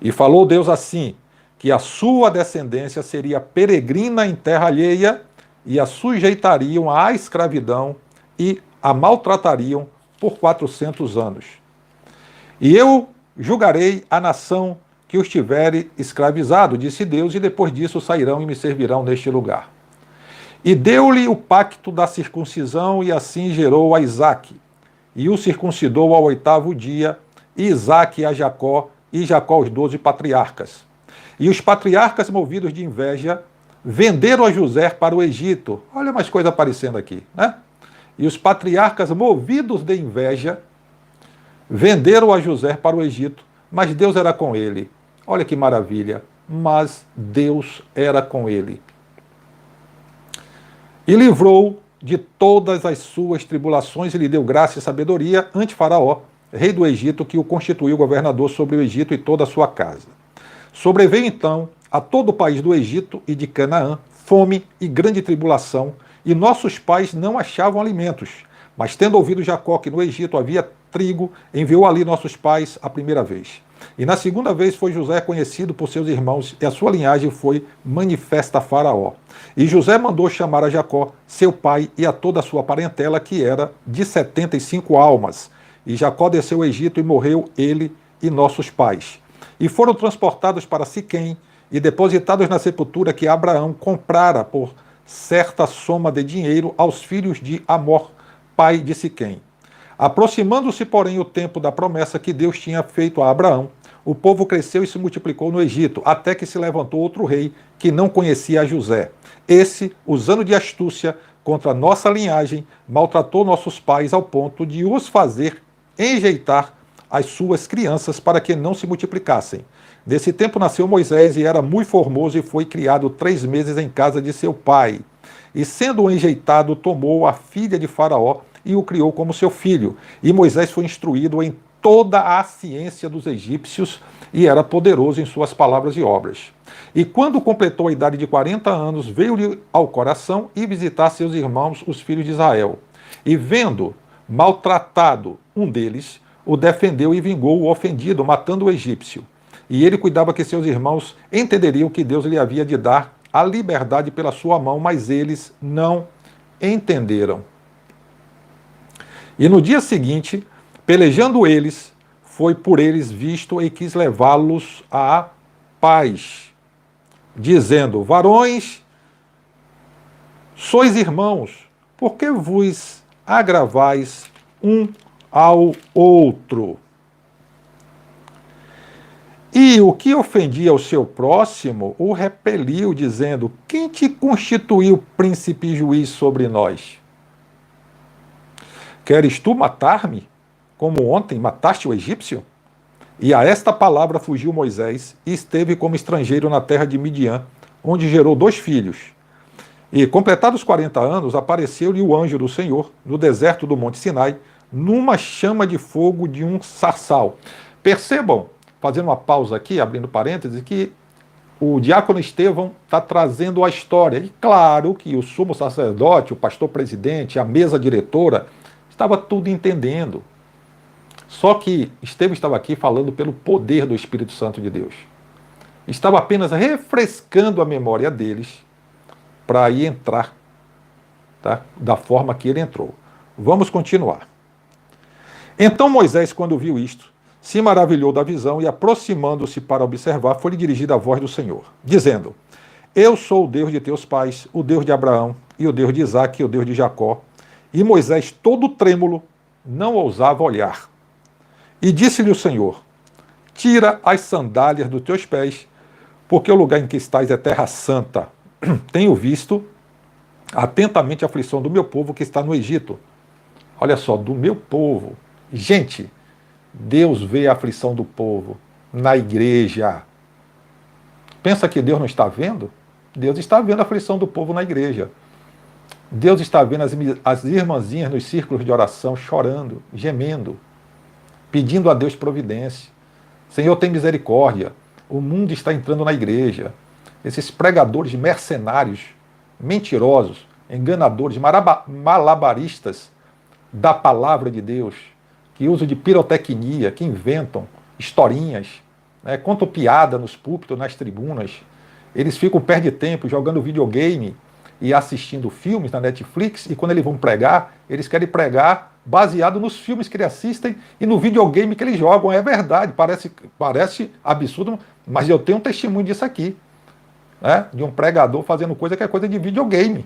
E falou Deus assim, que a sua descendência seria peregrina em terra alheia e a sujeitariam à escravidão e a maltratariam por 400 anos. E eu julgarei a nação que os tiver escravizado, disse Deus, e depois disso sairão e me servirão neste lugar. E deu-lhe o pacto da circuncisão e assim gerou a Isaque. E o circuncidou ao 8º dia, e Isaque a Jacó, e Jacó aos 12 patriarcas. E os patriarcas, movidos de inveja, venderam a José para o Egito. Olha mais coisa aparecendo aqui, né? E os patriarcas, movidos de inveja, venderam a José para o Egito, mas Deus era com ele. Olha que maravilha, mas Deus era com ele. E livrou de todas as suas tribulações e lhe deu graça e sabedoria ante Faraó, rei do Egito, que o constituiu governador sobre o Egito e toda a sua casa. Sobreveio então a todo o país do Egito e de Canaã fome e grande tribulação, e nossos pais não achavam alimentos. Mas tendo ouvido Jacó que no Egito havia trigo, enviou ali nossos pais a primeira vez. E na segunda vez foi José conhecido por seus irmãos, e a sua linhagem foi manifesta a Faraó. E José mandou chamar a Jacó, seu pai, e a toda a sua parentela, que era de 75 almas. E Jacó desceu ao Egito e morreu ele e nossos pais. E foram transportados para Siquém e depositados na sepultura que Abraão comprara por certa soma de dinheiro aos filhos de Amor, pai de Siquém. Aproximando-se, porém, o tempo da promessa que Deus tinha feito a Abraão, o povo cresceu e se multiplicou no Egito, até que se levantou outro rei que não conhecia a José. Esse, usando de astúcia contra nossa linhagem, maltratou nossos pais ao ponto de os fazer enjeitar as suas crianças para que não se multiplicassem. Nesse tempo nasceu Moisés e era muito formoso e foi criado 3 meses em casa de seu pai. E sendo enjeitado, tomou a filha de Faraó e o criou como seu filho. E Moisés foi instruído em toda a ciência dos egípcios e era poderoso em suas palavras e obras. E quando completou a idade de 40 anos, veio-lhe ao coração ir visitar seus irmãos, os filhos de Israel. E vendo maltratado um deles, o defendeu e vingou o ofendido, matando o egípcio. E ele cuidava que seus irmãos entenderiam que Deus lhe havia de dar a liberdade pela sua mão, mas eles não entenderam. E no dia seguinte, pelejando eles, foi por eles visto e quis levá-los à paz, dizendo: varões, sois irmãos, por que vos agravais um ao outro? E o que ofendia ao seu próximo o repeliu, dizendo: quem te constituiu príncipe e juiz sobre nós? Queres tu matar-me, como ontem mataste o egípcio? E a esta palavra fugiu Moisés e esteve como estrangeiro na terra de Midian, onde gerou 2 filhos. E, completados 40 anos, apareceu-lhe o anjo do Senhor no deserto do Monte Sinai, numa chama de fogo de um sarçal. Percebam, fazendo uma pausa aqui, abrindo parênteses, que o diácono Estevão está trazendo a história. E claro que o sumo sacerdote, o pastor presidente, a mesa diretora, estava tudo entendendo. Só que Estevão estava aqui falando pelo poder do Espírito Santo de Deus. Estava apenas refrescando a memória deles para aí entrar tá? Da forma que ele entrou. Vamos continuar. Então Moisés, quando viu isto, se maravilhou da visão e, aproximando-se para observar, foi-lhe dirigida a voz do Senhor, dizendo: Eu sou o Deus de teus pais, o Deus de Abraão, e o Deus de Isaque, e o Deus de Jacó. E Moisés, todo trêmulo, não ousava olhar. E disse-lhe o Senhor: Tira as sandálias dos teus pés, porque o lugar em que estás é terra santa. Tenho visto atentamente a aflição do meu povo que está no Egito. Olha só, do meu povo. Gente, Deus vê a aflição do povo na igreja. Pensa que Deus não está vendo? Deus está vendo a aflição do povo na igreja. Deus está vendo as irmãzinhas nos círculos de oração chorando, gemendo, pedindo a Deus providência. Senhor, tem misericórdia. O mundo está entrando na igreja. Esses pregadores mercenários, mentirosos, enganadores, malabaristas da palavra de Deus, que usam de pirotecnia, que inventam historinhas, né, contam piada nos púlpitos, nas tribunas. Eles ficam perdendo tempo jogando videogame e assistindo filmes na Netflix, e quando eles vão pregar, eles querem pregar baseado nos filmes que eles assistem e no videogame que eles jogam. É verdade, parece absurdo, mas eu tenho um testemunho disso aqui, né, de um pregador fazendo coisa que é coisa de videogame.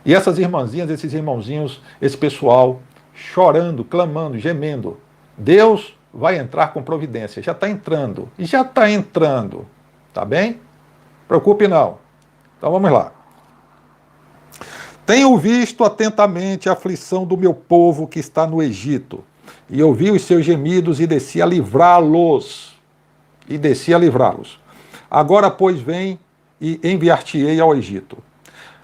E essas irmãzinhas, esses irmãozinhos, esse pessoal chorando, clamando, gemendo. Deus vai entrar com providência. Já está entrando. E já está entrando. Tá bem? Preocupe não. Então vamos lá. Tenho visto atentamente a aflição do meu povo que está no Egito, e ouvi os seus gemidos e desci a livrá-los. Agora, pois, vem e enviar-te-ei ao Egito.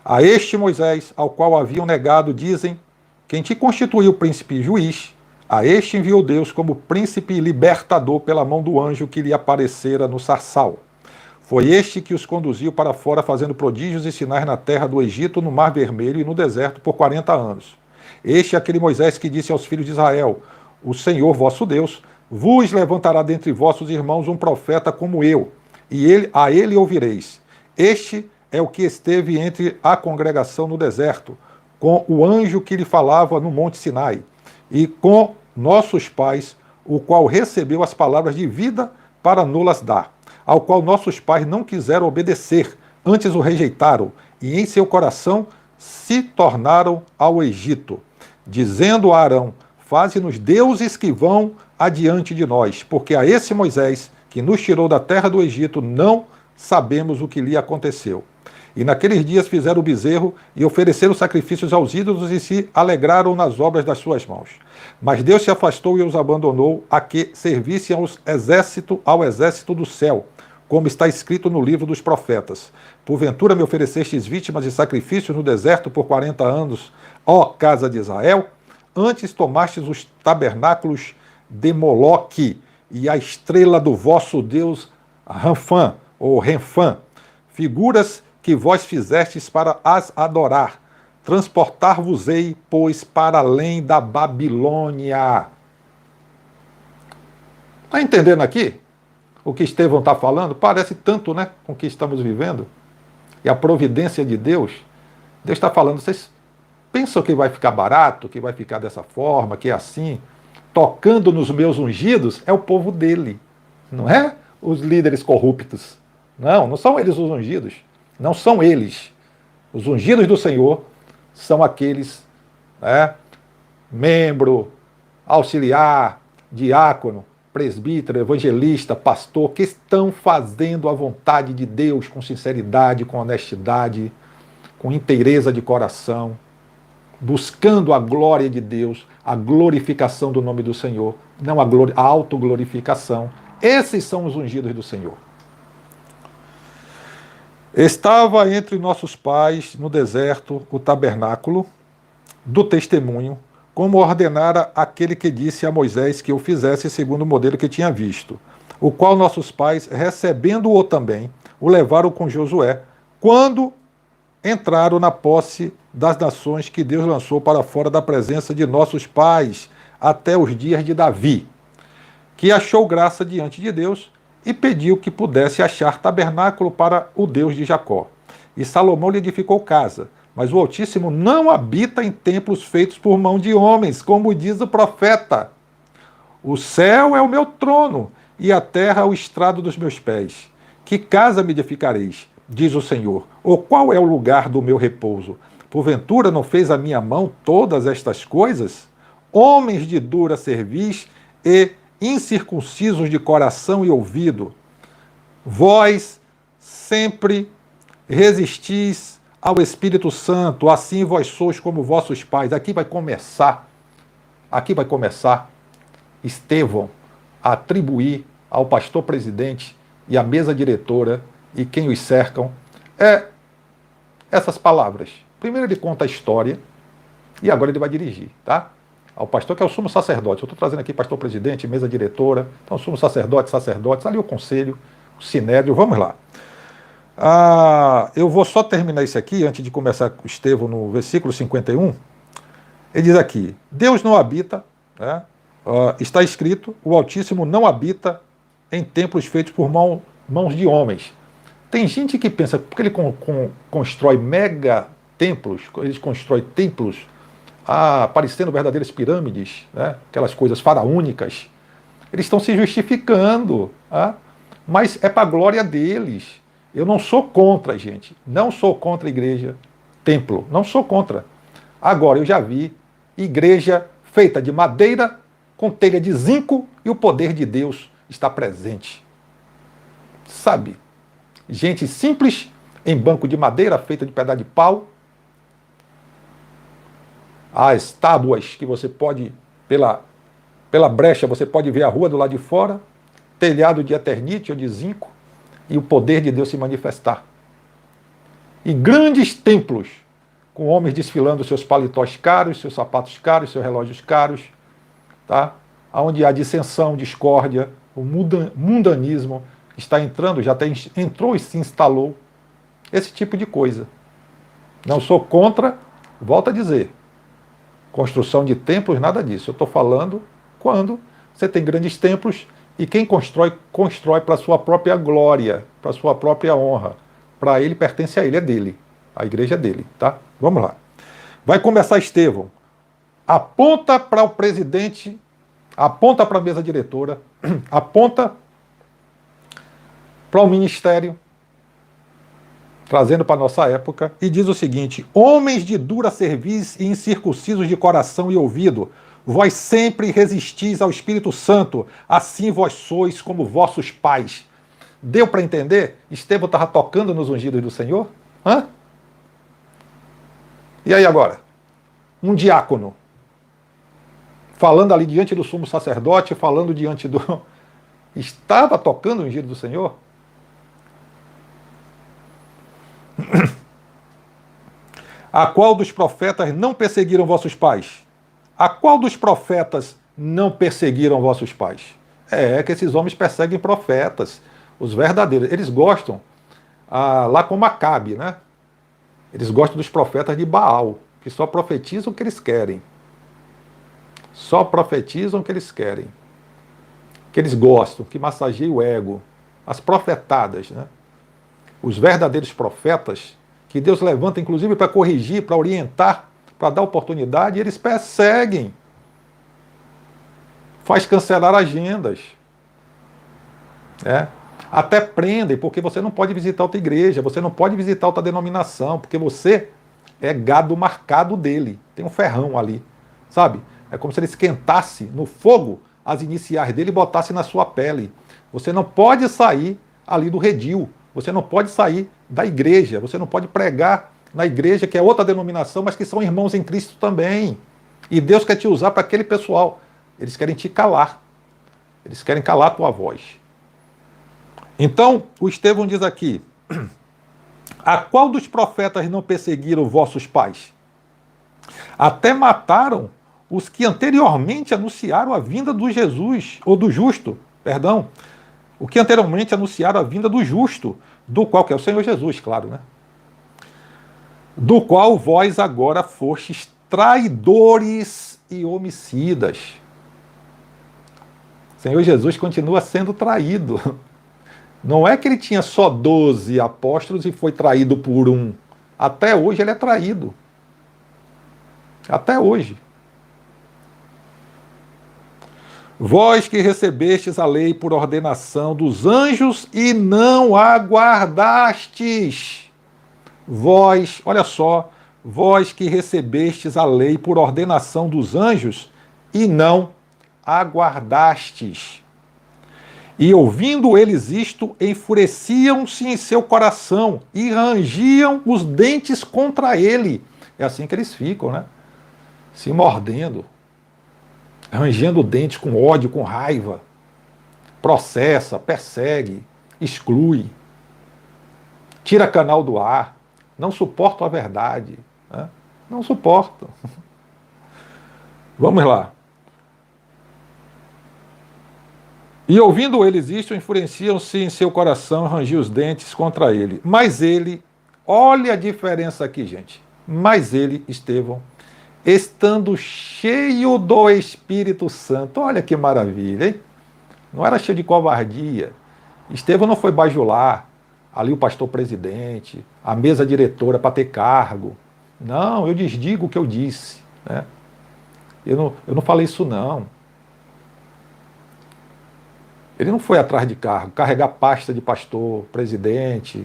A este Moisés, ao qual haviam negado, dizem: Quem te constituiu príncipe e juiz, a este enviou Deus como príncipe e libertador pela mão do anjo que lhe aparecera no sarçal. Foi este que os conduziu para fora, fazendo prodígios e sinais na terra do Egito, no Mar Vermelho e no deserto por 40 anos. Este é aquele Moisés que disse aos filhos de Israel: O Senhor vosso Deus vos levantará dentre vossos irmãos um profeta como eu, e a ele ouvireis. Este é o que esteve entre a congregação no deserto, com o anjo que lhe falava no monte Sinai, e com nossos pais, o qual recebeu as palavras de vida para nos dar, ao qual nossos pais não quiseram obedecer, antes o rejeitaram, e em seu coração se tornaram ao Egito, dizendo a Arão: Faze-nos deuses que vão adiante de nós, porque a esse Moisés, que nos tirou da terra do Egito, não sabemos o que lhe aconteceu. E naqueles dias fizeram o bezerro e ofereceram sacrifícios aos ídolos e se alegraram nas obras das suas mãos. Mas Deus se afastou e os abandonou a que servissem ao exército do céu, como está escrito no livro dos profetas. Porventura me oferecestes vítimas e sacrifícios no deserto por 40 anos, ó casa de Israel? Antes tomastes os tabernáculos de Moloque e a estrela do vosso Deus Ranfã, ou Renfã, figuras que vós fizestes para as adorar. Transportar-vos-ei, pois, para além da Babilônia. Está entendendo aqui o que Estevão está falando? Parece tanto, né, com o que estamos vivendo. E a providência de Deus. Deus está falando: vocês pensam que vai ficar barato, que vai ficar dessa forma, que é assim? Tocando nos meus ungidos é o povo dele, não é os líderes corruptos. Não são eles os ungidos. Não são eles. Os ungidos do Senhor são aqueles, né, membro, auxiliar, diácono, presbítero, evangelista, pastor, que estão fazendo a vontade de Deus com sinceridade, com honestidade, com inteireza de coração, buscando a glória de Deus, a glorificação do nome do Senhor, não a autoglorificação. Esses são os ungidos do Senhor. Estava entre nossos pais no deserto o tabernáculo do testemunho, como ordenara aquele que disse a Moisés que o fizesse segundo o modelo que tinha visto, o qual nossos pais, recebendo-o também, o levaram com Josué, quando entraram na posse das nações que Deus lançou para fora da presença de nossos pais, até os dias de Davi, que achou graça diante de Deus, e pediu que pudesse achar tabernáculo para o Deus de Jacó. E Salomão lhe edificou casa, Mas o Altíssimo não habita em templos feitos por mão de homens, como diz o profeta. O céu é o meu trono, e a terra o estrado dos meus pés. Que casa me edificareis, diz o Senhor? Ou qual é o lugar do meu repouso? Porventura não fez a minha mão todas estas coisas? Homens de dura cerviz e incircuncisos de coração e ouvido, vós sempre resistis ao Espírito Santo, assim vós sois como vossos pais. Aqui vai começar Estevão a atribuir ao pastor presidente e à mesa diretora e quem os cercam essas palavras. Primeiro ele conta a história e agora ele vai dirigir, tá? Ao pastor que é o sumo sacerdote. Eu estou trazendo aqui pastor presidente, mesa diretora, então sumo sacerdote, sacerdotes, ali o conselho, o sinédrio, vamos lá. Eu vou só terminar isso aqui, antes de começar com Estevão no versículo 51. Ele diz aqui, Deus não habita, né? Está escrito, o Altíssimo não habita em templos feitos por mãos de homens. Tem gente que pensa, porque ele constrói mega templos, ele constrói templos parecendo verdadeiras pirâmides, né? Aquelas coisas faraônicas, eles estão se justificando, mas é para a glória deles. Eu não sou contra, gente, não sou contra a igreja, templo, não sou contra. Agora, eu já vi igreja feita de madeira com telha de zinco e o poder de Deus está presente. Sabe? Gente simples em banco de madeira feita de pedaço de pau. As tábuas que você pode, pela brecha, você pode ver a rua do lado de fora, telhado de eternite ou de zinco, e o poder de Deus se manifestar. E grandes templos, com homens desfilando seus paletós caros, seus sapatos caros, seus relógios caros, tá? Onde há dissensão, discórdia, o mundanismo está entrando, entrou e se instalou. Esse tipo de coisa. Não sou contra, volto a dizer, construção de templos, nada disso. Eu estou falando quando você tem grandes templos e quem constrói para a sua própria glória, para a sua própria honra. Para ele, pertence a ele, é dele. A igreja é dele, tá? Vamos lá. Vai começar Estevão. Aponta para o presidente, aponta para a mesa diretora, aponta para o ministério, trazendo para a nossa época, e diz o seguinte: homens de dura cerviz e incircuncisos de coração e ouvido, vós sempre resistis ao Espírito Santo, assim vós sois como vossos pais. Deu para entender? Estevão estava tocando nos ungidos do Senhor? E aí agora? Um diácono, falando ali diante do sumo sacerdote, falando diante do... Estava tocando o ungido do Senhor? A qual dos profetas não perseguiram vossos pais? A qual dos profetas não perseguiram vossos pais? É que esses homens perseguem profetas, os verdadeiros. Eles gostam, lá como Acabe, né? Eles gostam dos profetas de Baal, que só profetizam o que eles querem. Só profetizam o que eles querem. Que eles gostam, que massageiam o ego. As profetadas, né? Os verdadeiros profetas, que Deus levanta inclusive para corrigir, para orientar, para dar oportunidade, eles perseguem. Faz cancelar agendas. Até prendem, porque você não pode visitar outra igreja, você não pode visitar outra denominação, porque você é gado marcado dele. Tem um ferrão ali, sabe? É como se ele esquentasse no fogo as iniciais dele e botasse na sua pele. Você não pode sair ali do redil, você não pode sair da igreja, você não pode pregar na igreja, que é outra denominação, mas que são irmãos em Cristo também. E Deus quer te usar para aquele pessoal. Eles querem te calar. Eles querem calar a tua voz. Então, o Estevão diz aqui: a qual dos profetas não perseguiram vossos pais? Até mataram os que anteriormente anunciaram a vinda do Jesus, ou do justo, perdão, o que anteriormente anunciaram a vinda do justo, do qual, que é o Senhor Jesus, claro, né? Do qual vós agora fostes traidores e homicidas. O Senhor Jesus continua sendo traído. Não é que ele tinha só 12 apóstolos e foi traído por um. Até hoje ele é traído. Até hoje. Vós que recebestes a lei por ordenação dos anjos e não a guardastes. Vós, olha só, vós que recebestes a lei por ordenação dos anjos e não a guardastes. E ouvindo eles isto, enfureciam-se em seu coração e rangiam os dentes contra ele. É assim que eles ficam, né? Se mordendo, rangendo dentes com ódio, com raiva. Processa, persegue, exclui, tira canal do ar, não suportam a verdade. Né? Não suportam. Vamos lá. E ouvindo eles isto, enfureciam-se em seu coração, rangiam os dentes contra ele. Mas ele, olha a diferença aqui, gente. Mas ele, Estevão, estando cheio do Espírito Santo, olha que maravilha, hein? Não era cheio de covardia. Estevão não foi bajular ali o pastor presidente, a mesa diretora para ter cargo. Não, eu desdigo o que eu disse. Né? Eu não falei isso, não. Ele não foi atrás de cargo, carregar pasta de pastor presidente,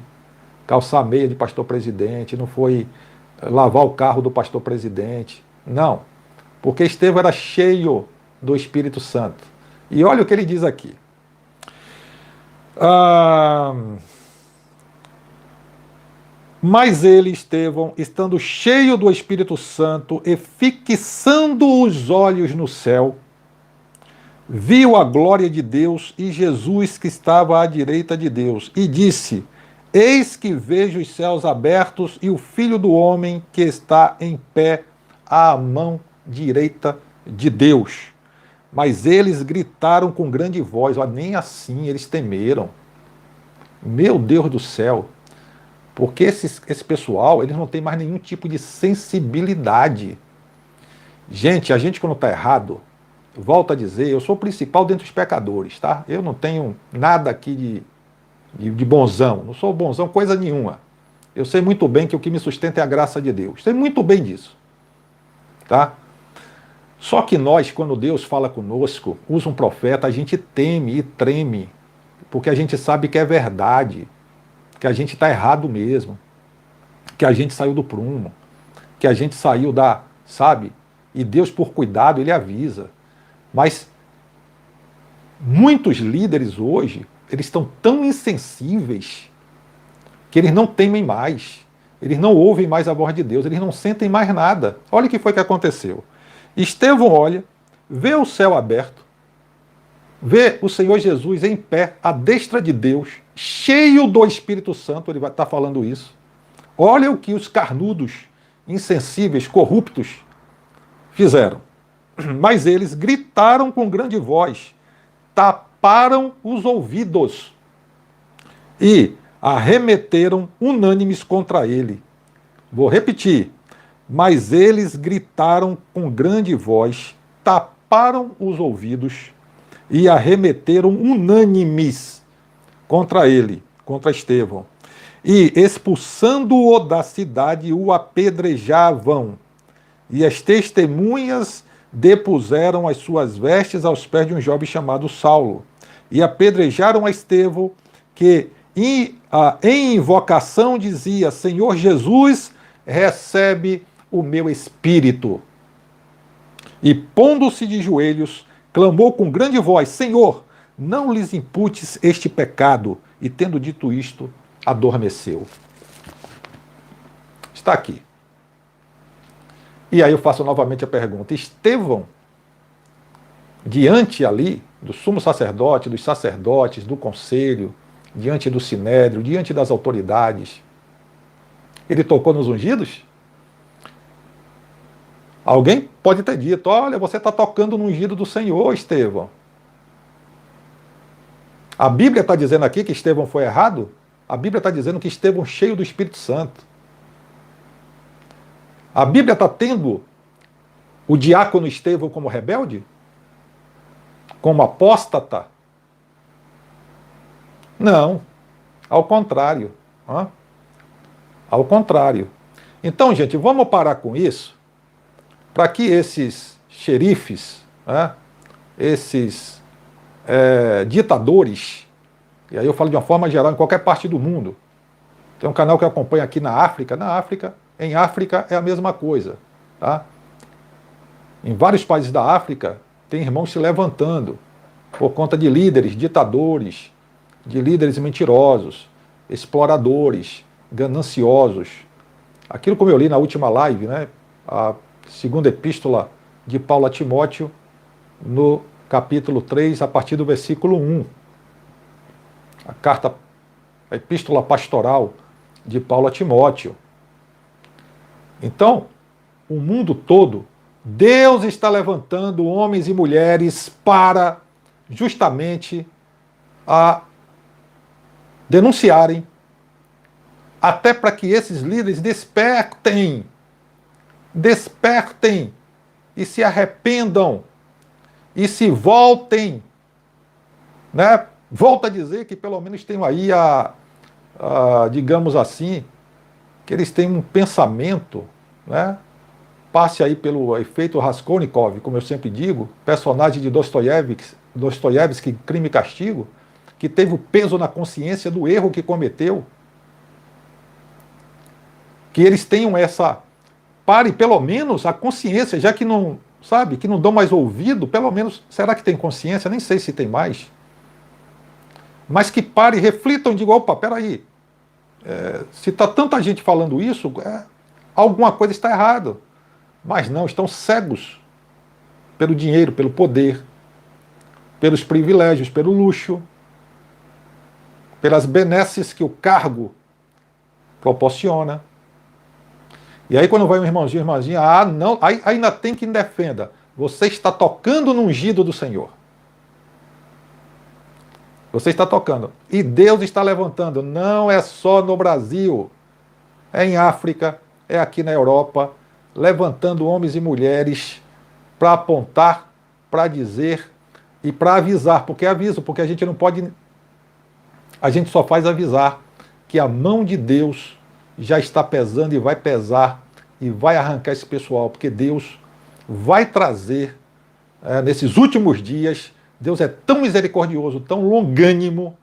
calçar meia de pastor presidente, não foi lavar o carro do pastor presidente. Não, porque Estevão era cheio do Espírito Santo. E olha o que ele diz aqui. Mas ele, Estevão, estando cheio do Espírito Santo e fixando os olhos no céu, viu a glória de Deus e Jesus que estava à direita de Deus, e disse: Eis que vejo os céus abertos e o Filho do Homem que está em pé à mão direita de Deus. Mas eles gritaram com grande voz, nem assim eles temeram. Meu Deus do céu! Porque esse pessoal, eles não tem mais nenhum tipo de sensibilidade. Gente, a gente quando está errado, volto a dizer, eu sou o principal dentre os pecadores, tá? Eu não tenho nada aqui de bonzão, não sou bonzão coisa nenhuma. Eu sei muito bem que o que me sustenta é a graça de Deus. Sei muito bem disso, tá? Só que nós, quando Deus fala conosco, usa um profeta, a gente teme e treme, porque a gente sabe que é verdade, que a gente está errado mesmo, que a gente saiu do prumo, que a gente saiu sabe? E Deus, por cuidado, Ele avisa. Mas muitos líderes hoje, eles estão tão insensíveis que eles não temem mais. Eles não ouvem mais a voz de Deus, eles não sentem mais nada. Olha o que foi que aconteceu. Estevão olha, vê o céu aberto, vê o Senhor Jesus em pé, à destra de Deus, cheio do Espírito Santo, ele vai estar falando isso. Olha o que os carnudos, insensíveis, corruptos fizeram. Mas eles gritaram com grande voz, taparam os ouvidos e arremeteram unânimes contra ele. Vou repetir. Mas eles gritaram com grande voz, taparam os ouvidos e arremeteram unânimes contra ele, contra Estevão. E, expulsando-o da cidade, o apedrejavam. E as testemunhas depuseram as suas vestes aos pés de um jovem chamado Saulo. E apedrejaram a Estevão, que em invocação dizia: Senhor Jesus, recebe o meu espírito. E pondo-se de joelhos, clamou com grande voz: Senhor, não lhes imputes este pecado. E tendo dito isto, adormeceu. Está aqui. E aí eu faço novamente a pergunta: Estevão, diante ali do sumo sacerdote, dos sacerdotes, do conselho, diante do sinédrio, diante das autoridades, ele tocou nos ungidos? Alguém pode ter dito: olha, você está tocando no ungido do Senhor, Estevão. A Bíblia está dizendo aqui que Estevão foi errado? A Bíblia está dizendo que Estevão cheio do Espírito Santo. A Bíblia está tendo o diácono Estevão como rebelde? Como apóstata? Não. Ao contrário. Ao contrário. Então, gente, vamos parar com isso, para que esses xerifes, né, esses ditadores, e aí eu falo de uma forma geral, em qualquer parte do mundo. Tem um canal que eu acompanho aqui na África. Em África é a mesma coisa. Tá? Em vários países da África, tem irmãos se levantando por conta de líderes, ditadores, de líderes mentirosos, exploradores, gananciosos. Aquilo como eu li na última live, né? A segunda epístola de Paulo a Timóteo, no capítulo 3, a partir do versículo 1. A epístola pastoral de Paulo a Timóteo. Então, o mundo todo, Deus está levantando homens e mulheres para justamente denunciarem, até para que esses líderes despertem e se arrependam e se voltem, né? Volto a dizer que pelo menos tenham aí digamos assim, que eles têm um pensamento, né? Passe aí pelo efeito Raskolnikov, como eu sempre digo, personagem de Dostoiévski, Crime e Castigo, que teve o peso na consciência do erro que cometeu. Que eles tenham pare pelo menos a consciência, já que não, sabe, que não dão mais ouvido, pelo menos, será que tem consciência? Nem sei se tem mais. Mas que pare e reflitam e digam, opa, peraí, se está tanta gente falando isso, alguma coisa está errada. Mas não, estão cegos pelo dinheiro, pelo poder, pelos privilégios, pelo luxo, pelas benesses que o cargo proporciona. E aí quando vai um irmãozinho, irmãzinha, não, aí ainda tem quem defenda. Você está tocando no ungido do Senhor. Você está tocando. E Deus está levantando. Não é só no Brasil. É em África, é aqui na Europa, levantando homens e mulheres para apontar, para dizer e para avisar. Porque aviso, porque a gente não pode... A gente só faz avisar que a mão de Deus já está pesando e vai pesar e vai arrancar esse pessoal. Porque Deus vai trazer, nesses últimos dias... Deus é tão misericordioso, tão longânimo,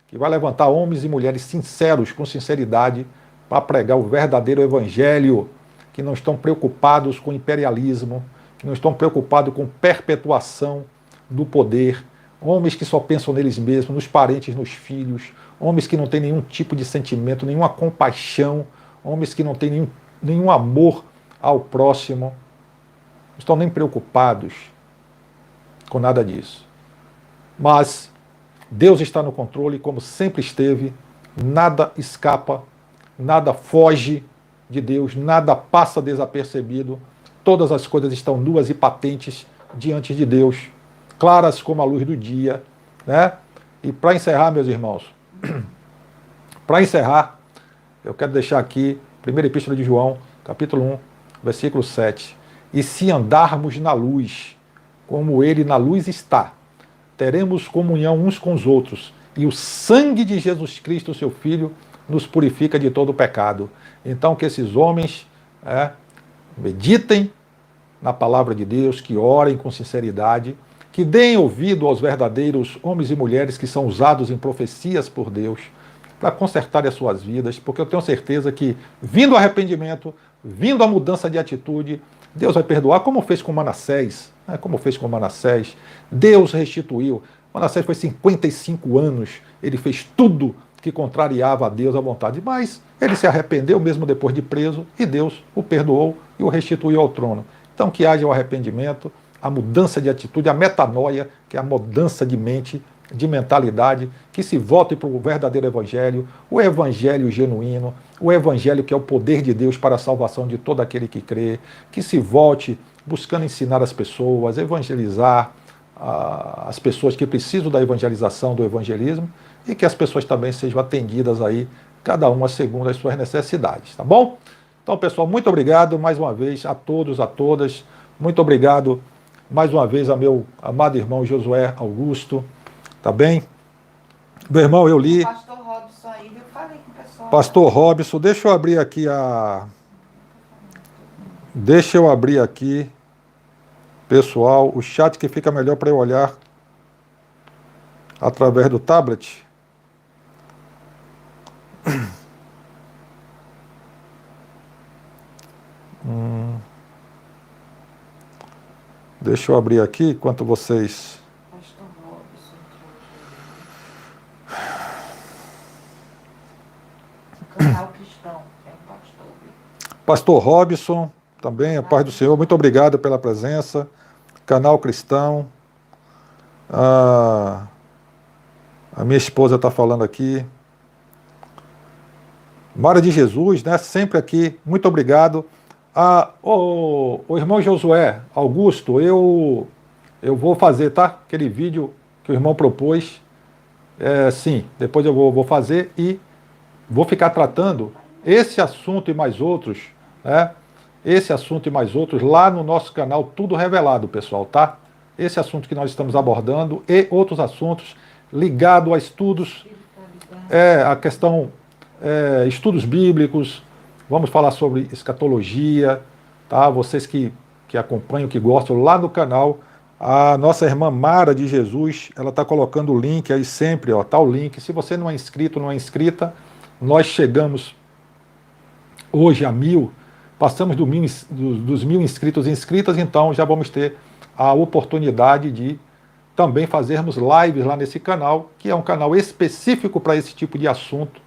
que vai levantar homens e mulheres sinceros, com sinceridade, para pregar o verdadeiro evangelho, que não estão preocupados com imperialismo, que não estão preocupados com perpetuação do poder, homens que só pensam neles mesmos, nos parentes, nos filhos, homens que não têm nenhum tipo de sentimento, nenhuma compaixão, homens que não têm nenhum amor ao próximo, não estão nem preocupados com nada disso. Mas Deus está no controle, como sempre esteve, nada escapa, nada foge de Deus, nada passa desapercebido, todas as coisas estão nuas e patentes diante de Deus, claras como a luz do dia, né? E para encerrar, meus irmãos, para encerrar, eu quero deixar aqui, primeira epístola de João, capítulo 1, versículo 7. E se andarmos na luz, como ele na luz está, teremos comunhão uns com os outros, e o sangue de Jesus Cristo, seu Filho, nos purifica de todo o pecado. Então que esses homens meditem na palavra de Deus, que orem com sinceridade, que deem ouvido aos verdadeiros homens e mulheres que são usados em profecias por Deus, para consertar as suas vidas, porque eu tenho certeza que, vindo o arrependimento, vindo a mudança de atitude, Deus vai perdoar, como fez com Manassés, Deus restituiu. Manassés foi 55 anos, ele fez tudo que contrariava a Deus à vontade, mas ele se arrependeu mesmo depois de preso e Deus o perdoou e o restituiu ao trono. Então que haja o arrependimento, a mudança de atitude, a metanoia, que é a mudança de mente, de mentalidade, que se volte para o verdadeiro evangelho, o evangelho genuíno, o evangelho que é o poder de Deus para a salvação de todo aquele que crê, que se volte buscando ensinar as pessoas, evangelizar as pessoas que precisam da evangelização, do evangelismo, e que as pessoas também sejam atendidas aí, cada uma segundo as suas necessidades, tá bom? Então, pessoal, muito obrigado mais uma vez a todos, a todas. Muito obrigado mais uma vez a meu amado irmão Josué Augusto, tá bem? Meu irmão, eu li... Pastor Robson aí, eu falei com o pessoal. Pastor Robson, deixa eu abrir aqui Deixa eu abrir aqui, pessoal, o chat que fica melhor para eu olhar através do tablet. Deixa eu abrir aqui enquanto vocês... Pastor Robson entrou hoje. Canal Cristão, é um pastor. Pastor Robson, também, a paz do Senhor, muito obrigado pela presença. Canal Cristão. A minha esposa está falando aqui. Mara de Jesus, né? Sempre aqui, muito obrigado. O irmão Josué Augusto, eu vou fazer, tá? Aquele vídeo que o irmão propôs. Sim, depois eu vou fazer e vou ficar tratando esse assunto e mais outros, né? Esse assunto e mais outros lá no nosso canal Tudo Revelado, pessoal, tá? Esse assunto que nós estamos abordando e outros assuntos ligados a estudos, a questão, estudos bíblicos, vamos falar sobre escatologia, tá? Vocês que acompanham, que gostam, lá no canal, a nossa irmã Mara de Jesus, ela está colocando o link aí sempre, ó, tá o link. Se você não é inscrito, não é inscrita, nós chegamos hoje a 1000, passamos dos 1000 inscritos e inscritas, então já vamos ter a oportunidade de também fazermos lives lá nesse canal, que é um canal específico para esse tipo de assunto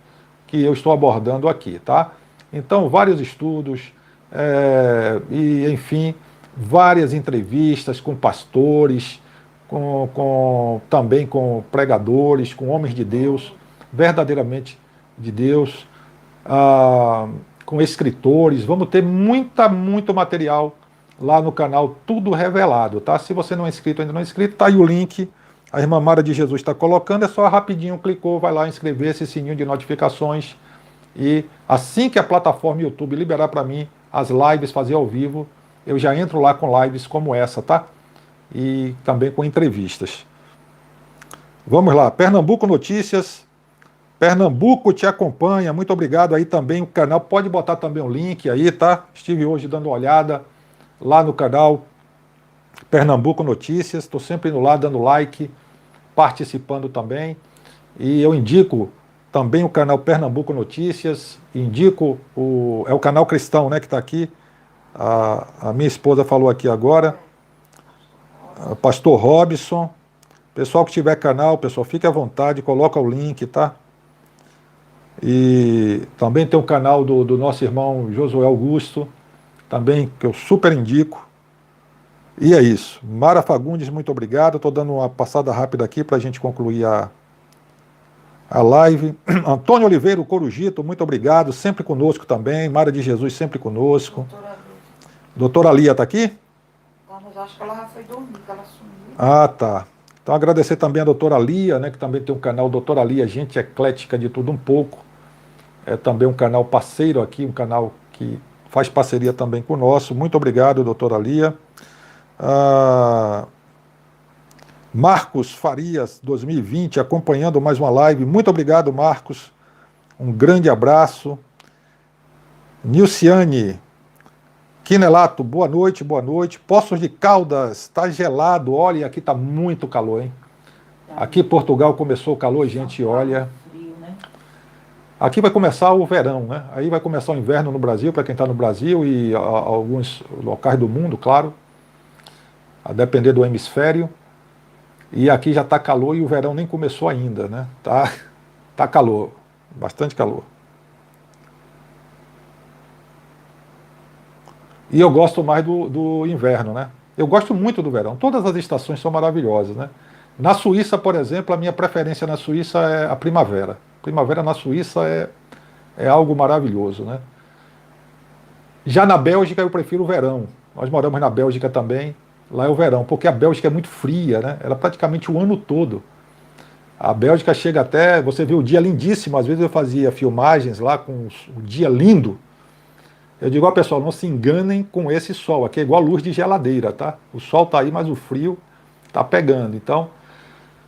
que eu estou abordando aqui, tá? Então, vários estudos, e enfim, várias entrevistas com pastores, também com pregadores, com homens de Deus, verdadeiramente de Deus, com escritores. Vamos ter muito material lá no canal Tudo Revelado, tá? Se você não é inscrito, ainda não é inscrito, tá aí o link. A irmã Mara de Jesus está colocando, é só rapidinho, clicou, vai lá inscrever-se, sininho de notificações. E assim que a plataforma YouTube liberar para mim as lives, fazer ao vivo, eu já entro lá com lives como essa, tá? E também com entrevistas. Vamos lá, Pernambuco Notícias. Pernambuco te acompanha, muito obrigado aí também o canal, pode botar também o link aí, tá? Estive hoje dando uma olhada lá no canal Pernambuco Notícias, estou sempre indo lá dando like, participando também, e eu indico também o canal Pernambuco Notícias, indico é o canal Cristão, né, que está aqui, a minha esposa falou aqui agora, Pastor Robson, pessoal que tiver canal, pessoal, fique à vontade, coloca o link, tá? E também tem o canal do nosso irmão Josué Augusto, também, que eu super indico. E é isso. Mara Fagundes, muito obrigado. Estou dando uma passada rápida aqui para a gente concluir a live. Antônio Oliveira, o Corujito, muito obrigado. Sempre conosco também. Mara de Jesus, sempre conosco. Doutora Lia está aqui? Mas acho que ela já foi dormir, que ela sumiu. Ah, tá. Então agradecer também a doutora Lia, né, que também tem um canal Doutora Lia, gente eclética de tudo um pouco. É também um canal parceiro aqui, um canal que faz parceria também com o nosso. Muito obrigado, doutora Lia. Marcos Farias, 2020, acompanhando mais uma live. Muito obrigado, Marcos. Um grande abraço. Nilciane Quinelato, boa noite, boa noite. Poços de Caldas, está gelado. Olha, aqui está muito calor, hein? Aqui em Portugal começou o calor, gente, olha. Aqui vai começar o verão, né? Aí vai começar o inverno no Brasil, para quem está no Brasil e alguns locais do mundo, claro, a depender do hemisfério. E aqui já está calor e o verão nem começou ainda, né? Tá calor, bastante calor. E eu gosto mais do inverno, né? Eu gosto muito do verão. Todas as estações são maravilhosas, né? Na Suíça, por exemplo, a minha preferência na Suíça é a primavera. Primavera na Suíça é algo maravilhoso, né? Já na Bélgica eu prefiro o verão. Nós moramos na Bélgica também, lá é o verão, porque a Bélgica é muito fria, né? Ela é praticamente o ano todo. A Bélgica chega até, você vê o dia lindíssimo, às vezes eu fazia filmagens lá com o dia lindo. Eu digo, ó pessoal, não se enganem com esse sol, aqui é igual a luz de geladeira, tá? O sol tá aí, mas o frio tá pegando. Então,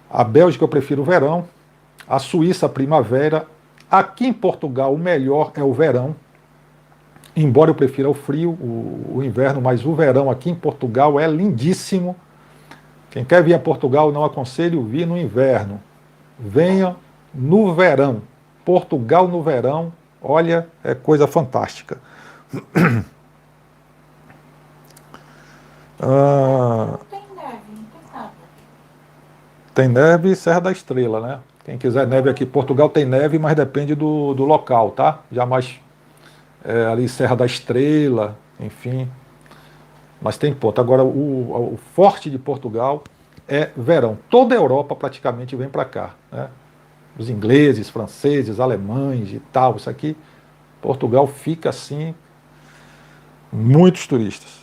a Bélgica eu prefiro o verão, a Suíça a primavera, aqui em Portugal o melhor é o verão. embora eu prefira o frio, o inverno, mas o verão aqui em Portugal é lindíssimo. Quem quer vir a Portugal, não aconselho vir no inverno. Venha no verão. Portugal no verão, olha, é coisa fantástica. Não tem neve, não tem nada. Tem neve e Serra da Estrela, né? Quem quiser neve aqui, Portugal tem neve, mas depende do local, tá? Já mais ali Serra da Estrela, enfim. Mas tem ponto. Agora, o forte de Portugal é verão. Toda a Europa praticamente vem para cá, né? Os ingleses, franceses, alemães e tal, isso aqui. Portugal fica assim, muitos turistas.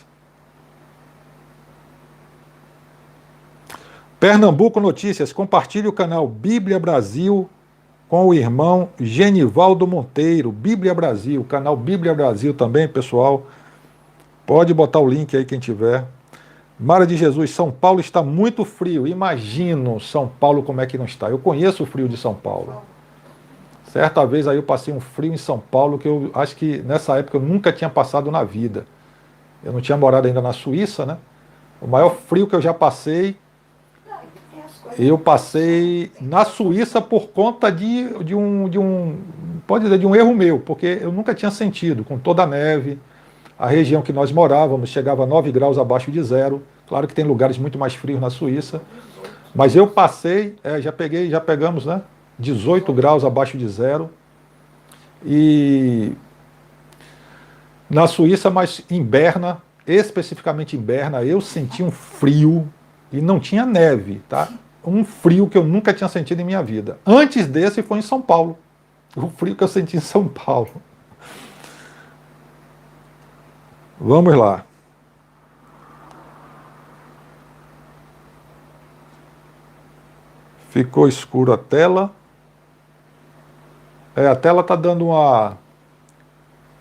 Pernambuco Notícias, compartilhe o canal Bíblia Brasil com o irmão Genivaldo Monteiro. Bíblia Brasil, canal Bíblia Brasil também, pessoal. Pode botar o link aí quem tiver. Mara de Jesus, São Paulo está muito frio. Imagino São Paulo como é que não está. Eu conheço o frio de São Paulo. Certa vez aí eu passei um frio em São Paulo que eu acho que nessa época eu nunca tinha passado na vida. Eu não tinha morado ainda na Suíça, né? O maior frio que eu já passei, eu passei na Suíça por conta de um, pode dizer, de um erro meu, porque eu nunca tinha sentido, com toda a neve, a região que nós morávamos chegava a 9 graus abaixo de zero. Claro que tem lugares muito mais frios na Suíça, mas eu passei, já pegamos, né? 18 graus abaixo de zero. E na Suíça, mas em Berna, especificamente em Berna, eu senti um frio e não tinha neve, tá? Um frio que eu nunca tinha sentido em minha vida. Antes desse foi em São Paulo. O frio que eu senti em São Paulo. Vamos lá. Ficou escuro a tela. A tela tá dando uma...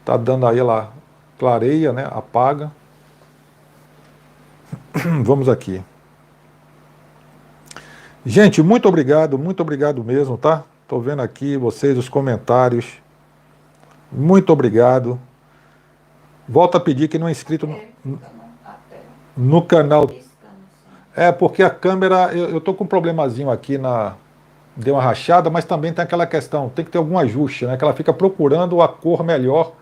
Tá dando aí, ela clareia, né? Apaga. Vamos aqui. Gente, muito obrigado mesmo, tá? Tô vendo aqui vocês, os comentários. Muito obrigado. Volto a pedir que não é inscrito no canal. É, porque a câmera, eu tô com um problemazinho aqui deu uma rachada, mas também tem aquela questão, tem que ter algum ajuste, né? Que ela fica procurando a cor melhor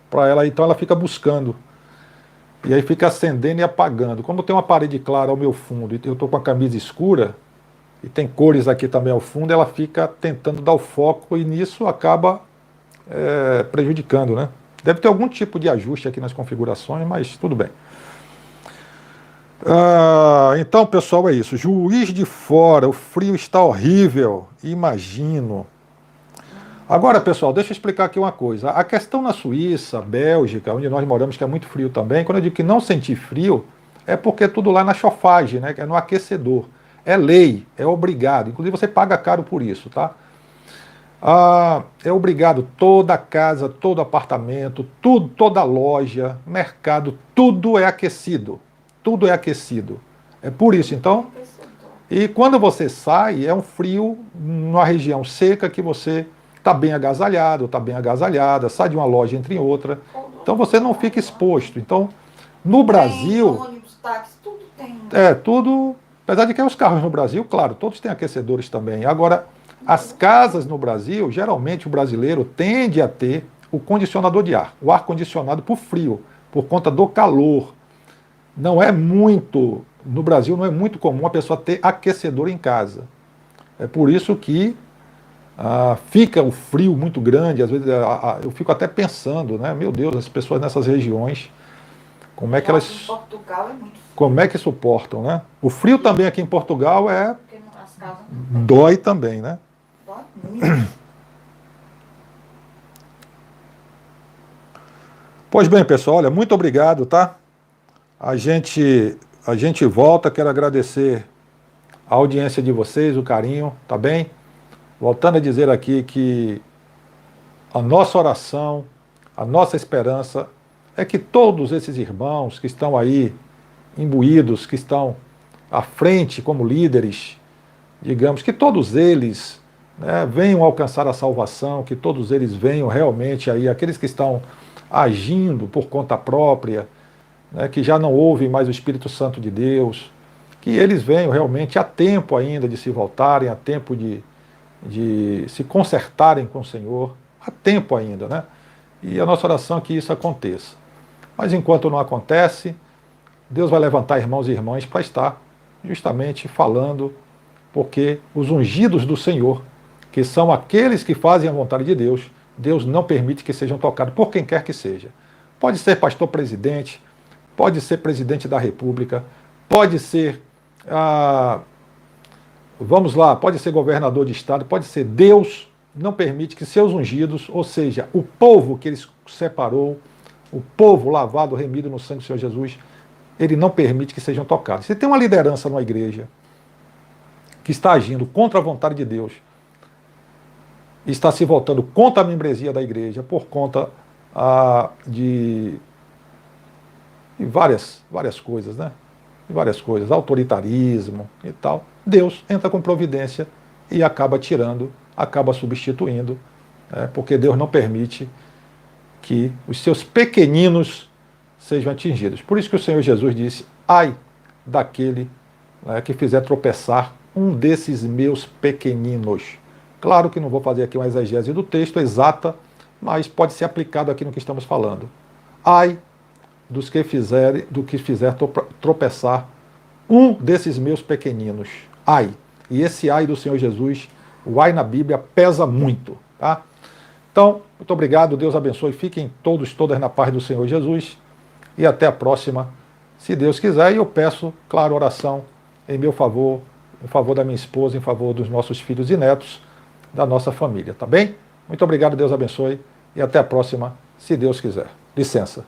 para ela, então ela fica buscando. E aí fica acendendo e apagando. Como tem uma parede clara ao meu fundo e eu tô com a camisa escura, e tem cores aqui também ao fundo, ela fica tentando dar o foco e nisso acaba prejudicando, né? Deve ter algum tipo de ajuste aqui nas configurações, mas tudo bem. Então, pessoal, é isso. Juiz de Fora, o frio está horrível, imagino. Agora, pessoal, deixa eu explicar aqui uma coisa. A questão na Suíça, Bélgica, onde nós moramos, que é muito frio também, quando eu digo que não senti frio, é porque tudo lá na chofagem, né? Que é no aquecedor. É lei, é obrigado. Inclusive você paga caro por isso, tá? É obrigado toda casa, todo apartamento, tudo, toda loja, mercado, tudo é aquecido. Tudo é aquecido. É por isso, então. E quando você sai, é um frio numa região seca que você está bem agasalhado, está bem agasalhada, sai de uma loja, entra em outra. Então você não fica exposto. Então, no Brasil. Ônibus, táxi, tudo tem. Tudo. Apesar de que os carros no Brasil, claro, todos têm aquecedores também. Agora, as casas no Brasil, geralmente o brasileiro tende a ter o condicionador de ar, o ar-condicionado por frio, por conta do calor. Não é muito, no Brasil não é muito comum a pessoa ter aquecedor em casa. É por isso que fica o frio muito grande, às vezes eu fico até pensando, né? Meu Deus, as pessoas nessas regiões, como é que elas... Em Portugal é muito frio. Como é que suportam, né? O frio também aqui em Portugal Porque as casas não dói também, né? dói muito. Pois bem, pessoal, olha, muito obrigado, tá? A gente volta, quero agradecer a audiência de vocês, o carinho, tá bem? Voltando a dizer aqui que a nossa oração, a nossa esperança é que todos esses irmãos que estão aí imbuídos, que estão à frente como líderes, digamos, que todos eles, né, venham alcançar a salvação, que todos eles venham realmente aí, aqueles que estão agindo por conta própria, né, que já não ouvem mais o Espírito Santo de Deus, que eles venham realmente a tempo ainda de se voltarem, a tempo de se consertarem com o Senhor, há tempo ainda, né? E a nossa oração é que isso aconteça. Mas enquanto não acontece, Deus vai levantar irmãos e irmãs para estar justamente falando, porque os ungidos do Senhor, que são aqueles que fazem a vontade de Deus, Deus não permite que sejam tocados por quem quer que seja. Pode ser pastor presidente, pode ser presidente da República, pode ser, vamos lá, pode ser governador de estado, pode ser. Deus não permite que seus ungidos, ou seja, o povo que ele separou, o povo lavado, remido no sangue do Senhor Jesus, ele não permite que sejam tocados. Se tem uma liderança numa igreja que está agindo contra a vontade de Deus, está se voltando contra a membresia da igreja por conta de várias coisas, né? De várias coisas, autoritarismo e tal. Deus entra com providência e acaba tirando, acaba substituindo, porque Deus não permite que os seus pequeninos sejam atingidos. Por isso que o Senhor Jesus disse: ai daquele, que fizer tropeçar um desses meus pequeninos. Claro que não vou fazer aqui uma exegese do texto exata, mas pode ser aplicado aqui no que estamos falando. Ai do que fizer tropeçar um desses meus pequeninos. Ai. E esse ai do Senhor Jesus, o ai na Bíblia pesa muito, tá? Então, muito obrigado, Deus abençoe, fiquem todas na paz do Senhor Jesus e até a próxima, se Deus quiser. E eu peço, claro, oração em meu favor, em favor da minha esposa, em favor dos nossos filhos e netos, da nossa família, tá bem? Muito obrigado, Deus abençoe e até a próxima, se Deus quiser. Licença.